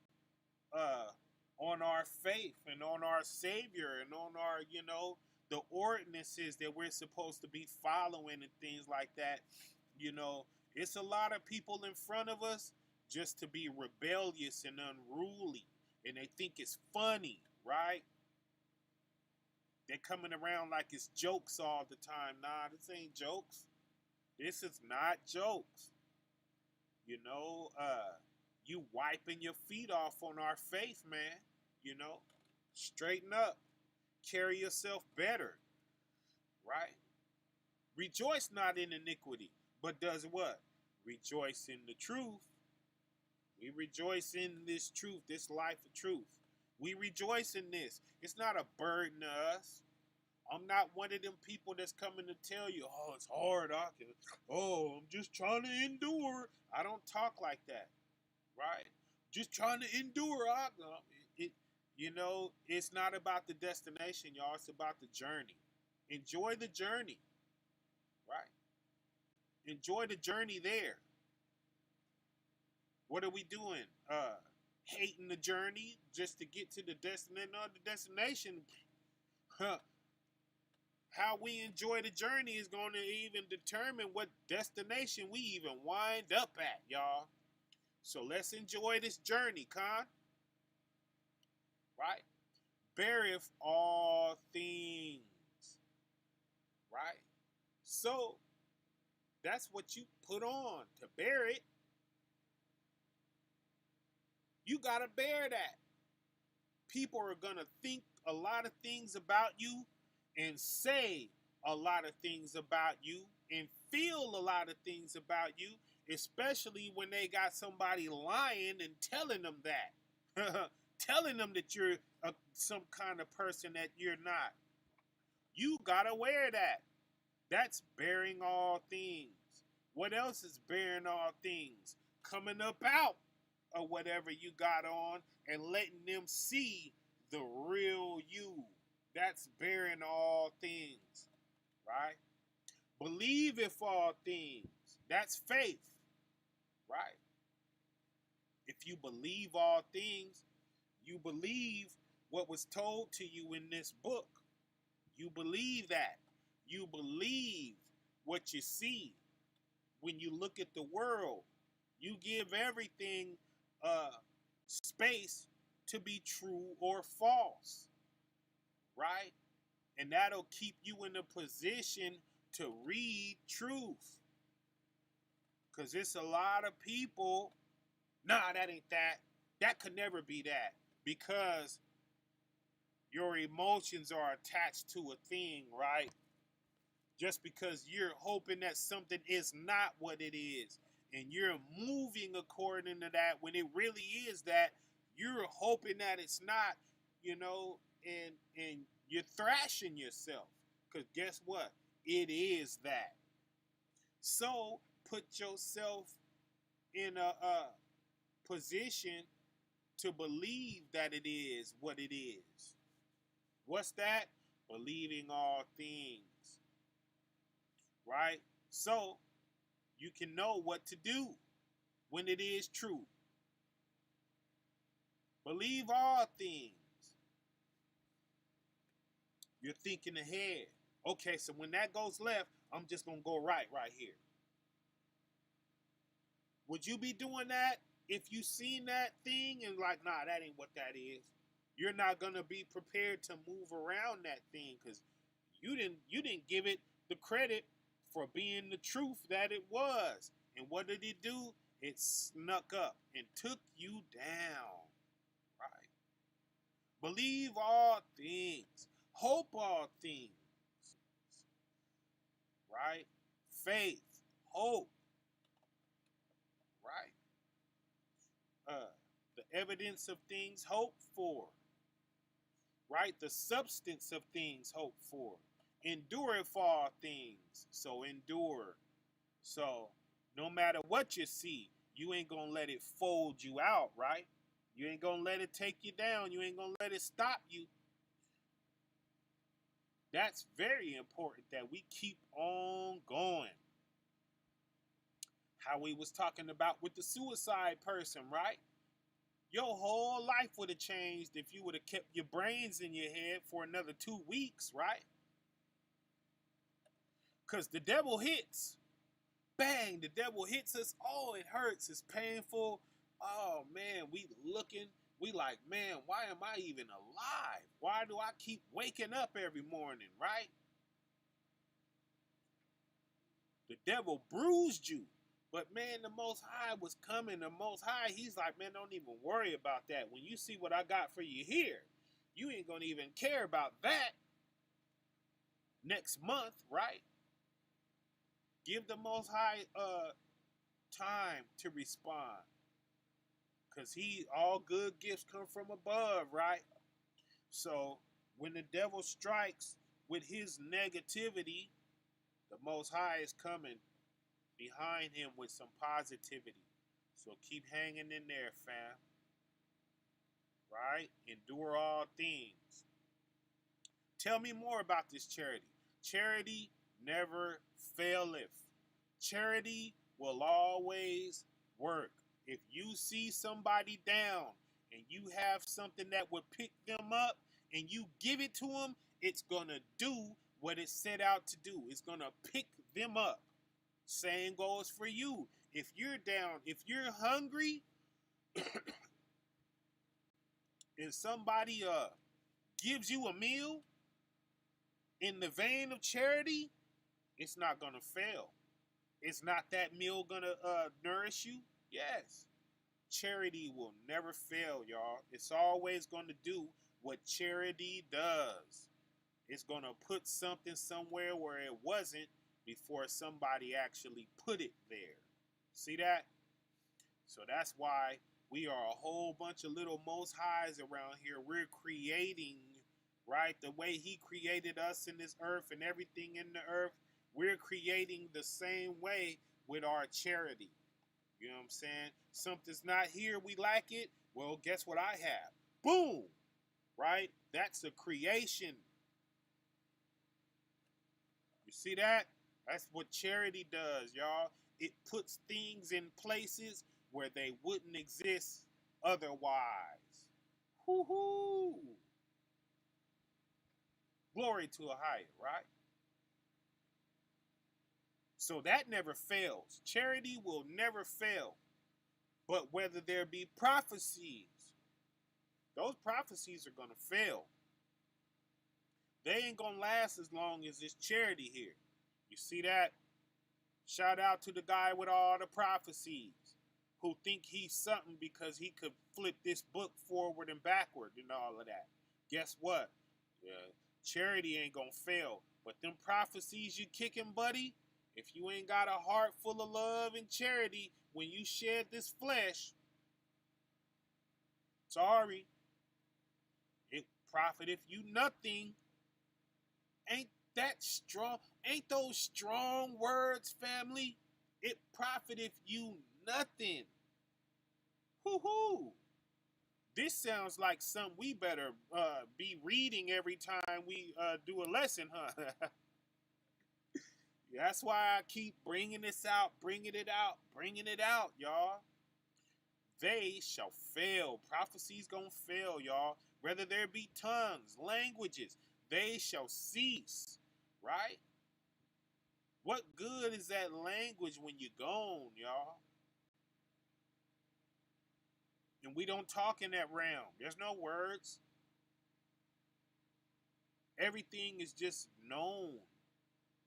on our faith and on our Savior and on our, you know, the ordinances that we're supposed to be following and things like that. You know, it's a lot of people in front of us just to be rebellious and unruly, and they think it's funny, right? They're coming around like it's jokes all the time. Nah, this ain't jokes. This is not jokes. You know, you wiping your feet off on our faith, man. You know, straighten up, carry yourself better, right? Rejoice not in iniquity, but does what? Rejoice in the truth. We rejoice in this truth, this life of truth. We rejoice in this. It's not a burden to us. I'm not one of them people that's coming to tell you, oh, it's hard. I'm just trying to endure. I don't talk like that, right? Just trying to endure. It's not about the destination, y'all. It's about the journey. Enjoy the journey, right? Enjoy the journey there. What are we doing? Hating the journey just to get to the destination? No, the destination. Huh. How we enjoy the journey is going to even determine what destination we even wind up at, y'all. So let's enjoy this journey, con. Right? Beareth all things. Right? So that's what you put on to bear it. You got to bear that. People are going to think a lot of things about you and say a lot of things about you and feel a lot of things about you, especially when they got somebody lying and telling them that. Telling them that you're some kind of person that you're not. You got to wear that. That's bearing all things. What else is bearing all things? Coming up out of whatever you got on and letting them see the real you. That's bearing all things, right? Believeth all things. That's faith, right? If you believe all things, you believe what was told to you in this book. You believe that. You believe what you see when you look at the world. You give everything space to be true or false, right? And that'll keep you in a position to read truth. Because it's a lot of people, nah, that ain't that. That could never be that. Because your emotions are attached to a thing, right? Just because you're hoping that something is not what it is. And you're moving according to that when it really is that. You're hoping that it's not, and you're thrashing yourself. Because guess what? It is that. So put yourself in a position to believe that it is what it is. What's that? Believing all things. Right? So you can know what to do when it is true. Believe all things. You're thinking ahead. Okay, so when that goes left, I'm just going to go right here. Would you be doing that if you seen that thing and like, nah, that ain't what that is? You're not going to be prepared to move around that thing because you didn't give it the credit for being the truth that it was. And what did it do? It snuck up and took you down. Right? Believe all things. Hope all things. Right? Faith. Hope. Right? The evidence of things hoped for. Right? The substance of things hoped for. Endureth all things. So endure. So no matter what you see, you ain't gonna let it fold you out, right? You ain't gonna let it take you down. You ain't gonna let it stop you. That's very important that we keep on going. How we was talking about with the suicide person, right? Your whole life would have changed if you would have kept your brains in your head for another 2 weeks, right? Because the devil hits. Bang, the devil hits us. Oh, it hurts. It's painful. Oh, man, we looking We like, man, why am I even alive? Why do I keep waking up every morning, right? The devil bruised you. But man, the Most High was coming. The Most High, he's like, man, don't even worry about that. When you see what I got for you here, you ain't going to even care about that next month, right? Give the Most High time to respond. Because all good gifts come from above, right? So when the devil strikes with his negativity, the Most High is coming behind him with some positivity. So keep hanging in there, fam. Right? Endure all things. Tell me more about this charity. Charity never faileth. Charity will always work. If you see somebody down and you have something that would pick them up and you give it to them, it's going to do what it set out to do. It's going to pick them up. Same goes for you. If you're down, if you're hungry and somebody gives you a meal in the vein of charity, it's not going to fail. Is not that meal going to nourish you? Yes. Charity will never fail, y'all. It's always going to do what charity does. It's going to put something somewhere where it wasn't before somebody actually put it there. See that? So that's why we are a whole bunch of little Most Highs around here. We're creating, right? The way he created us in this earth and everything in the earth, we're creating the same way with our charity. You know what I'm saying? Something's not here, we like it. Well, guess what I have? Boom! Right? That's a creation. You see that? That's what charity does, y'all. It puts things in places where they wouldn't exist otherwise. Woo-hoo! Glory to a higher, right? So that never fails. Charity will never fail. But whether there be prophecies, those prophecies are going to fail. They ain't going to last as long as this charity here. You see that? Shout out to the guy with all the prophecies who think he's something because he could flip this book forward and backward and all of that. Guess what? Yeah, charity ain't going to fail. But them prophecies you kicking, buddy, if you ain't got a heart full of love and charity when you shed this flesh, sorry, it profiteth you nothing. Ain't that strong? Ain't those strong words, family? It profiteth you nothing. Hoo-hoo. This sounds like something we better be reading every time we do a lesson, huh? That's why I keep bringing this out, bringing it out, bringing it out, y'all. They shall fail. Prophecy's gonna fail, y'all. Whether there be tongues, languages, they shall cease, right? What good is that language when you're gone, y'all? And we don't talk in that realm. There's no words. Everything is just known.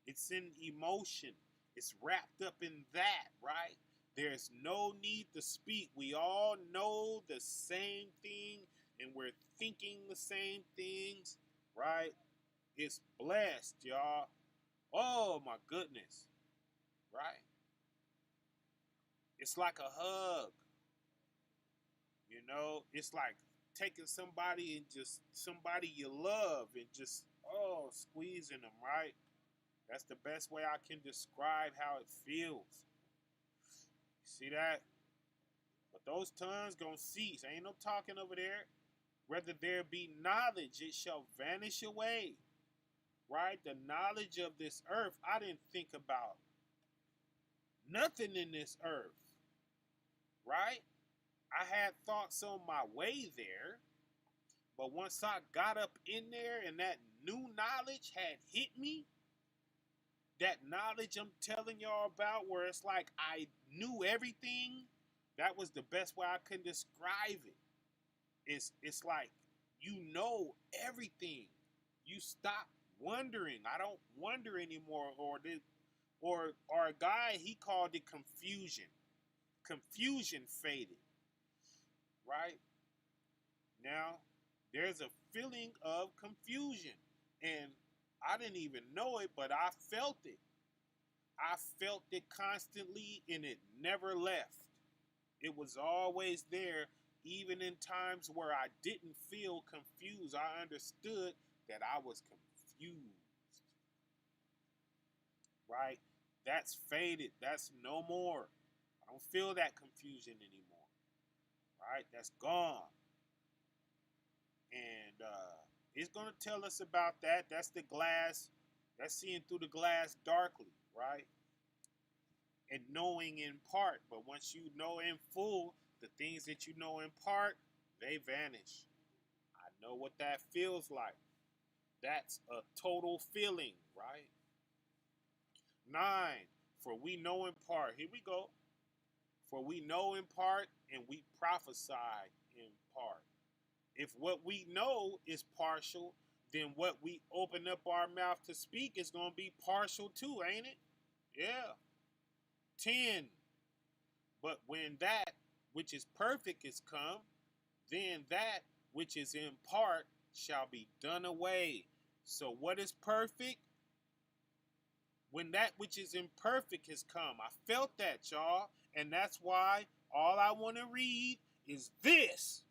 It's in emotion. It's wrapped up in that, right? There's no need to speak. We all know the same thing and we're thinking the same things, right? It's blessed, y'all. Oh my goodness, right? It's like a hug. You know, it's like taking somebody and just somebody you love and just, squeezing them, right? That's the best way I can describe how it feels. You see that? But those tongues gonna cease. Ain't no talking over there. Whether there be knowledge, it shall vanish away. Right? The knowledge of this earth, I didn't think about nothing in this earth. Right? I had thoughts on my way there. But once I got up in there and that new knowledge had hit me, that knowledge I'm telling y'all about where it's like I knew everything, that was the best way I could describe it. It's like you know everything. You stop wondering. I don't wonder anymore. Or our guy, he called it confusion. Confusion faded. Right now, there's a feeling of confusion, and I didn't even know it, but I felt it. I felt it constantly, and it never left. It was always there, even in times where I didn't feel confused. I understood that I was confused, right? That's faded. That's no more. I don't feel that confusion anymore, right? That's gone. And it's going to tell us about that. That's the glass. That's seeing through the glass darkly, right? And knowing in part. But once you know in full, the things that you know in part, they vanish. I know what that feels like. That's a total feeling, right? 9, for we know in part. Here we go. For we know in part and we prophesy in part. If what we know is partial, then what we open up our mouth to speak is going to be partial too, ain't it? Yeah. 10, but when that which is perfect is come, then that which is in part shall be done away. So what is perfect? When that which is imperfect has come. I felt that, y'all. And that's why all I want to read is this.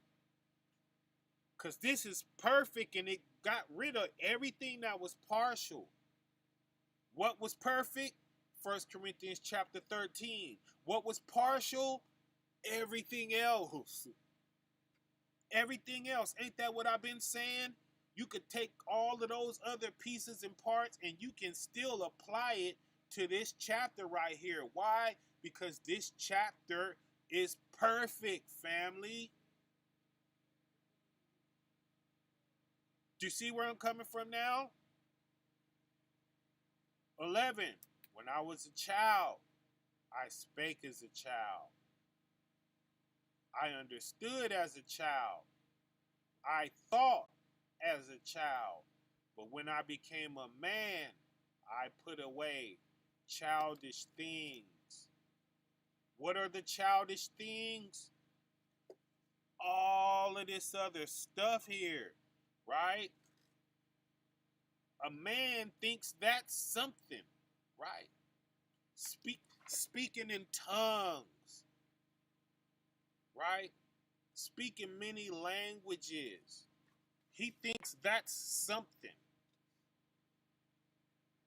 Because this is perfect and it got rid of everything that was partial. What was perfect? 1 Corinthians chapter 13. What was partial? Everything else. Everything else. Ain't that what I've been saying? You could take all of those other pieces and parts and you can still apply it to this chapter right here. Why? Because this chapter is perfect, family. Do you see where I'm coming from now? 11. When I was a child, I spake as a child. I understood as a child. I thought as a child. But when I became a man, I put away childish things. What are the childish things? All of this other stuff here, right? A man thinks that's something, right? Speaking in tongues, right? Speaking many languages. He thinks that's something,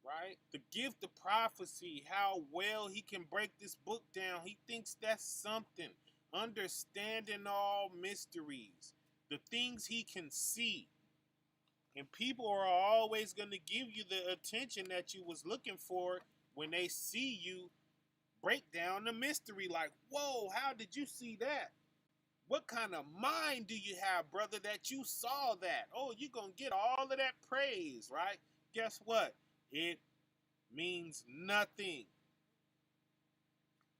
right? The gift of prophecy, how well he can break this book down. He thinks that's something. Understanding all mysteries, the things he can see. And people are always going to give you the attention that you was looking for when they see you break down the mystery. Like, whoa, how did you see that? What kind of mind do you have, brother, that you saw that? Oh, you're going to get all of that praise, right? Guess what? It means nothing.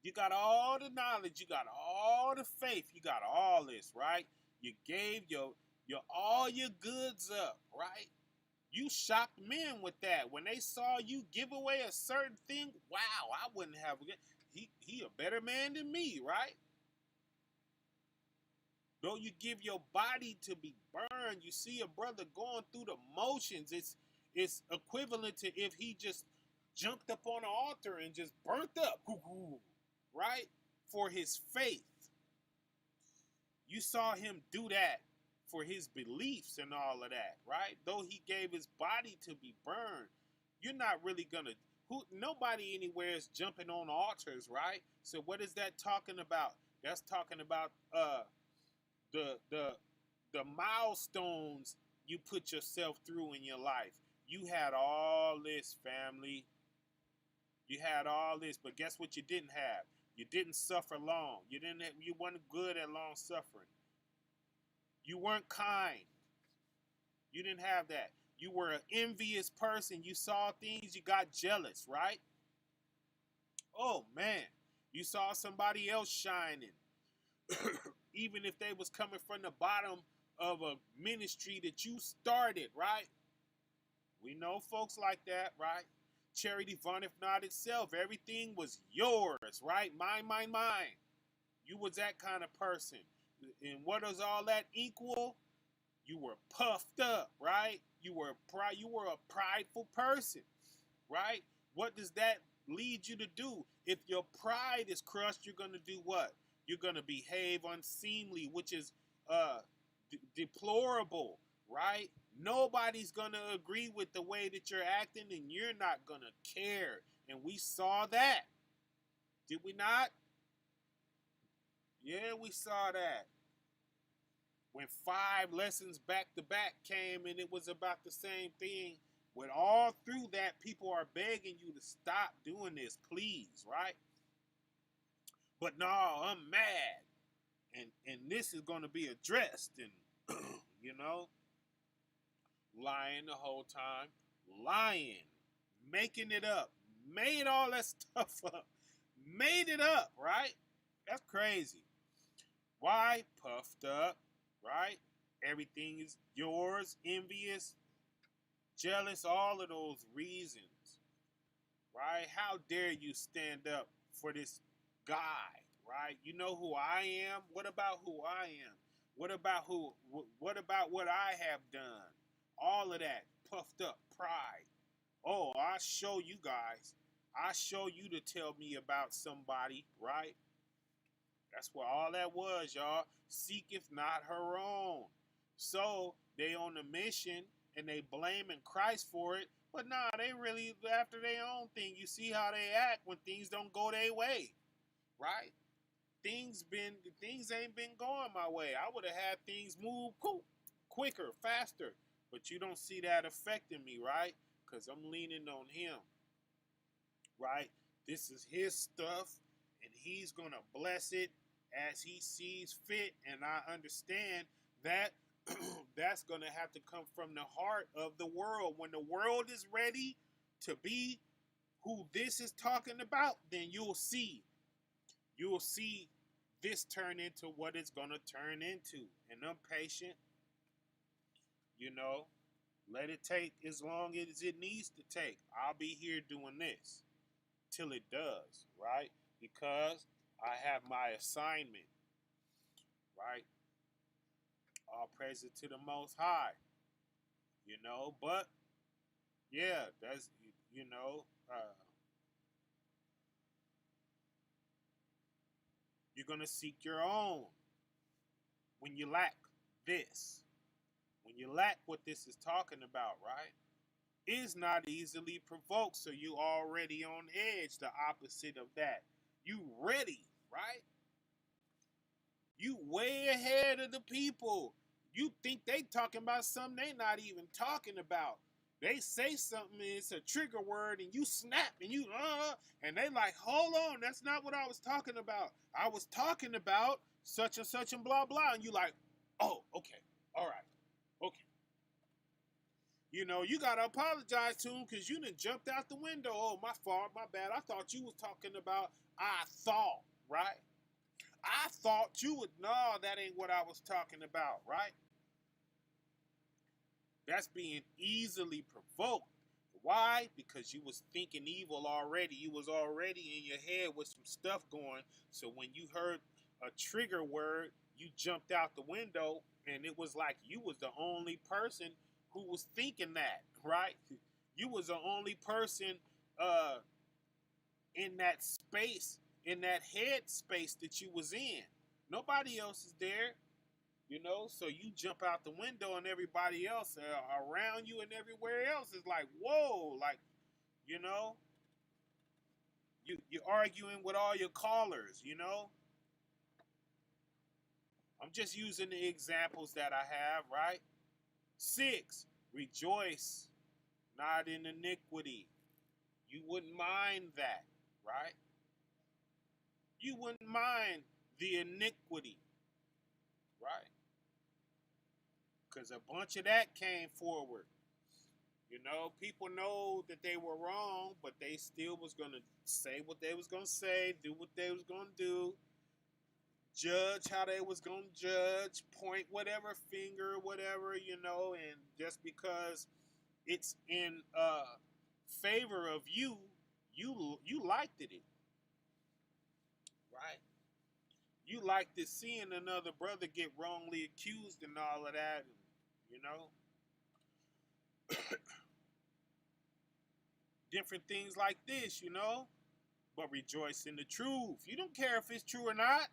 You got all the knowledge, you got all the faith, you got all this, right? You gave your all your goods up, right? You shocked men with that. When they saw you give away a certain thing, wow, I wouldn't have. He a better man than me, right? Though you give your body to be burned, you see a brother going through the motions. It's equivalent to if he just jumped up on an altar and just burnt up, right? For his faith. You saw him do that for his beliefs and all of that, right? Though he gave his body to be burned, you're not really gonna. Nobody anywhere is jumping on altars, right? So what is that talking about? That's talking about the milestones you put yourself through in your life. You had all this, family. You had all this, but guess what you didn't have? You didn't suffer long. You weren't good at long suffering. You weren't kind. You didn't have that. You were an envious person. You saw things, you got jealous, right? Oh man. You saw somebody else shining. Even if they was coming from the bottom of a ministry that you started, right? We know folks like that, right? Charity vaunteth not itself. Everything was yours, right? Mine, mine, mine. You was that kind of person. And what does all that equal? You were puffed up, right? You were a prideful person, right? What does that lead you to do? If your pride is crushed, you're going to do what? You're going to behave unseemly, which is deplorable, right? Nobody's going to agree with the way that you're acting, and you're not going to care. And we saw that. Did we not? Yeah, we saw that. When 5 lessons back to back came and it was about the same thing, when all through that people are begging you to stop doing this, please, right? But no, I'm mad. And this is going to be addressed. And, you know, lying the whole time. Lying. Making it up. Made all that stuff up. Made it up, right? That's crazy. Why? Puffed up, right? Everything is yours, envious, jealous, all of those reasons, right? How dare you stand up for this guy, right? You know who I am? What about who I am? What about what I have done? All of that puffed up pride. Oh, I'll show you guys. I'll show you to tell me about somebody, right? That's what all that was, y'all. Seeketh not her own. So they on the mission and they blaming Christ for it. But nah, they really after their own thing. You see how they act when things don't go their way, right? Things ain't been going my way. I would have had things move quicker, faster. But you don't see that affecting me, right? Because I'm leaning on him, right? This is his stuff, and he's going to bless it as he sees fit. And I understand that that's going to have to come from the heart of the world. When the world is ready to be who this is talking about, then you'll see. You'll see this turn into what it's going to turn into. And I'm patient, you know. Let it take as long as it needs to take. I'll be here doing this till it does, right? Because I have my assignment, right? All praises to the Most High, you know. But yeah, that's you know, you're gonna seek your own when you lack this, when you lack what this is talking about, right? Is not easily provoked, so you already on edge. The opposite of that, you ready, right? You way ahead of the people. You think they talking about something they not even talking about. They say something, it's a trigger word, and you snap, and you and they like, hold on, that's not what I was talking about. I was talking about such and such and blah blah, and you like, oh, okay, all right, okay. You know, you gotta apologize to him because you done jumped out the window. Oh, my fault, my bad. I thought you was talking about I thought, right? I thought you would. No, that ain't what I was talking about, right? That's being easily provoked. Why? Because you was thinking evil already. You was already in your head with some stuff going. So when you heard a trigger word, you jumped out the window, and it was like you was the only person who was thinking that, right? You was the only person uh, in that space, in that head space that you was in. Nobody else is there, you know. So you jump out the window, and everybody else around you and everywhere else is like, whoa, like, you know, you're arguing with all your callers, you know. I'm just using the examples that I have, right? 6, rejoice not in iniquity. You wouldn't mind that, right? You wouldn't mind the iniquity, right? Because a bunch of that came forward. You know, people know that they were wrong, but they still was going to say what they was going to say, do what they was going to do, judge how they was gonna judge, point whatever finger, whatever, and just because it's in favor of you, you liked it, right? You liked it seeing another brother get wrongly accused and all of that, you know, different things like this, but rejoice in the truth. You don't care if it's true or not.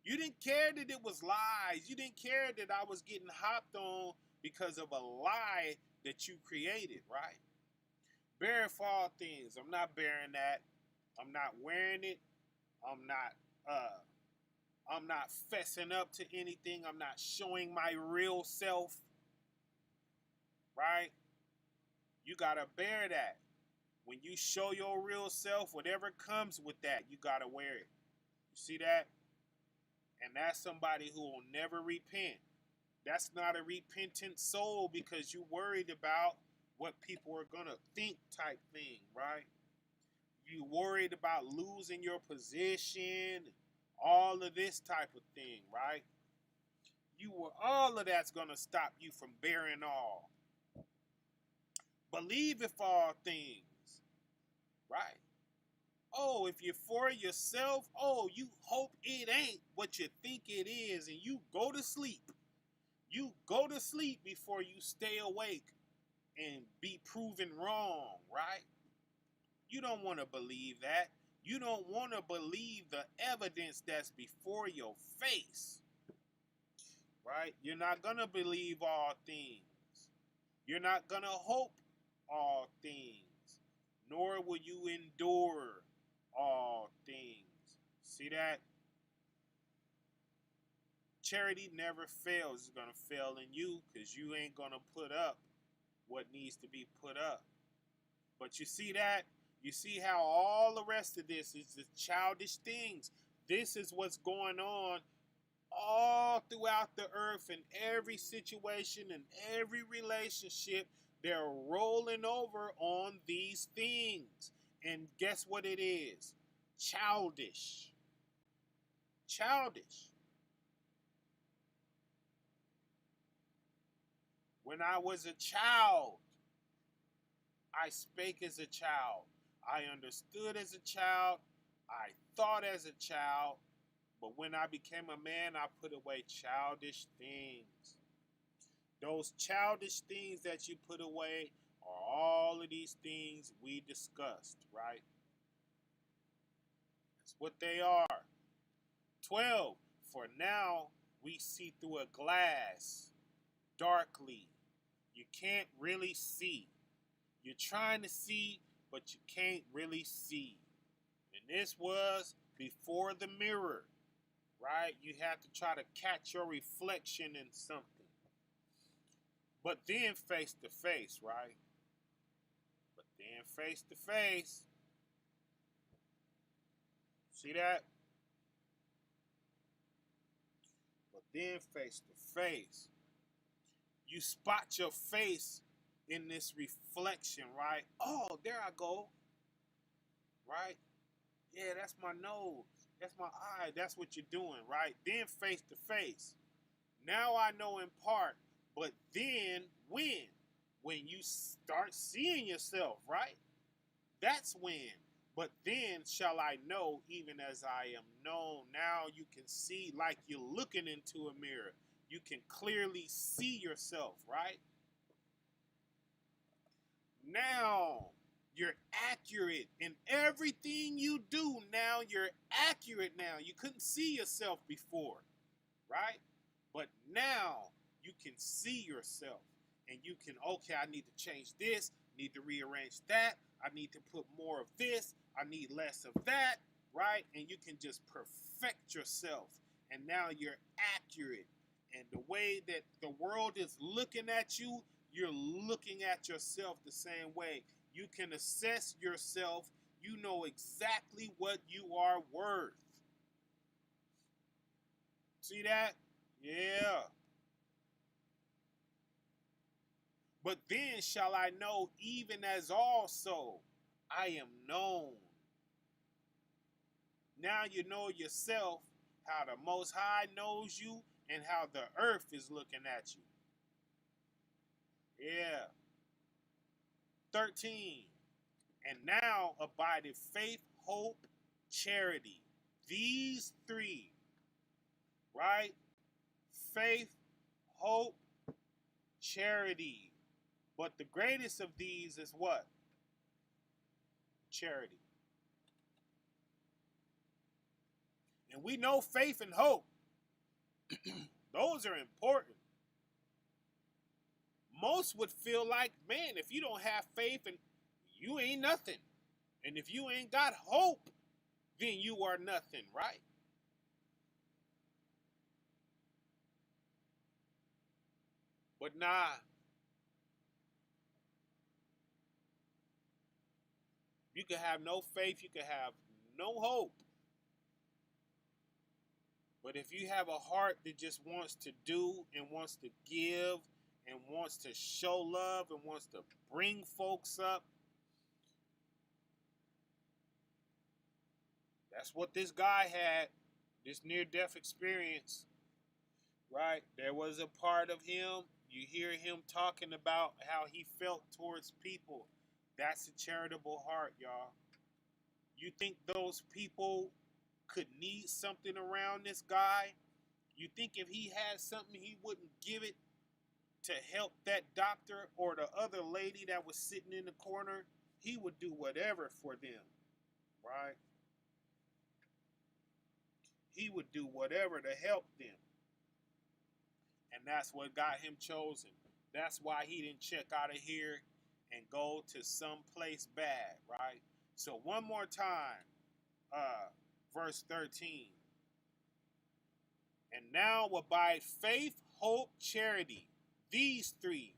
You didn't care that it was lies. You didn't care that I was getting hopped on because of a lie that you created, right? Bear it for all things. I'm not bearing that. I'm not wearing it. I'm not I'm not fessing up to anything. I'm not showing my real self, right? You gotta bear that. When you show your real self, whatever comes with that, you gotta wear it. You see that? And that's somebody who will never repent. That's not a repentant soul because you worried about what people are gonna think type thing, right? You worried about losing your position, all of this type of thing, right? All of that's gonna stop you from bearing all. Believe it for all things, right? Oh, if you're for yourself, you hope it ain't what you think it is, and you go to sleep. You go to sleep before you stay awake and be proven wrong, right? You don't want to believe that. You don't want to believe the evidence that's before your face, right? You're not going to believe all things. You're not going to hope all things, nor will you endure all things. See that? Charity never fails. It's going to fail in you because you ain't going to put up what needs to be put up. But you see that? You see how all the rest of this is the childish things. This is what's going on all throughout the earth in every situation and every relationship. They're rolling over on these things. And guess what it is? Childish. Childish. When I was a child, I spake as a child. I understood as a child. I thought as a child. But when I became a man, I put away childish things. Those childish things that you put away are all of these things we discussed, right? That's what they are. 12. For now we see through a glass, darkly. You can't really see. You're trying to see, but you can't really see. And this was before the mirror, right? You have to try to catch your reflection in something. But then face to face, right? But then face to face. See that? But then face to face. You spot your face in this reflection, right? Oh, there I go. Right? Yeah, that's my nose. That's my eye. That's what you're doing, right? Then face to face. Now I know in part, but then when? When you start seeing yourself, right? That's when. But then shall I know even as I am known. Now you can see like you're looking into a mirror. You can clearly see yourself, right? Now you're accurate in everything you do. Now you're accurate now. You couldn't see yourself before, right? But now you can see yourself and you can, okay, I need to change this, need to rearrange that, I need to put more of this, I need less of that, right? And you can just perfect yourself. And now you're accurate. And the way that the world is looking at you, you're looking at yourself the same way. You can assess yourself. You know exactly what you are worth. See that? Yeah. But then shall I know, even as also I am known. Now you know yourself how the Most High knows you, and how the earth is looking at you. Yeah. 13. And now abideth faith, hope, charity. These three, right? Faith, hope, charity. But the greatest of these is what? Charity. And we know faith and hope, those are important. Most would feel like, man, if you don't have faith, and you ain't nothing. And if you ain't got hope, then you are nothing, right? But nah, you can have no faith, you can have no hope. But if you have a heart that just wants to do and wants to give and wants to show love and wants to bring folks up, that's what this guy had, this near-death experience, right? There was a part of him, you hear him talking about how he felt towards people. That's a charitable heart, y'all. You think those people could need something around this guy? You think if he had something, he wouldn't give it to help that doctor or the other lady that was sitting in the corner? He would do whatever for them, right? He would do whatever to help them. And that's what got him chosen. That's why he didn't check out of here and go to some place bad, right? So one more time, verse 13. And now abide faith, hope, charity. These three.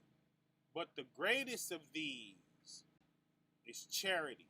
But the greatest of these is charity.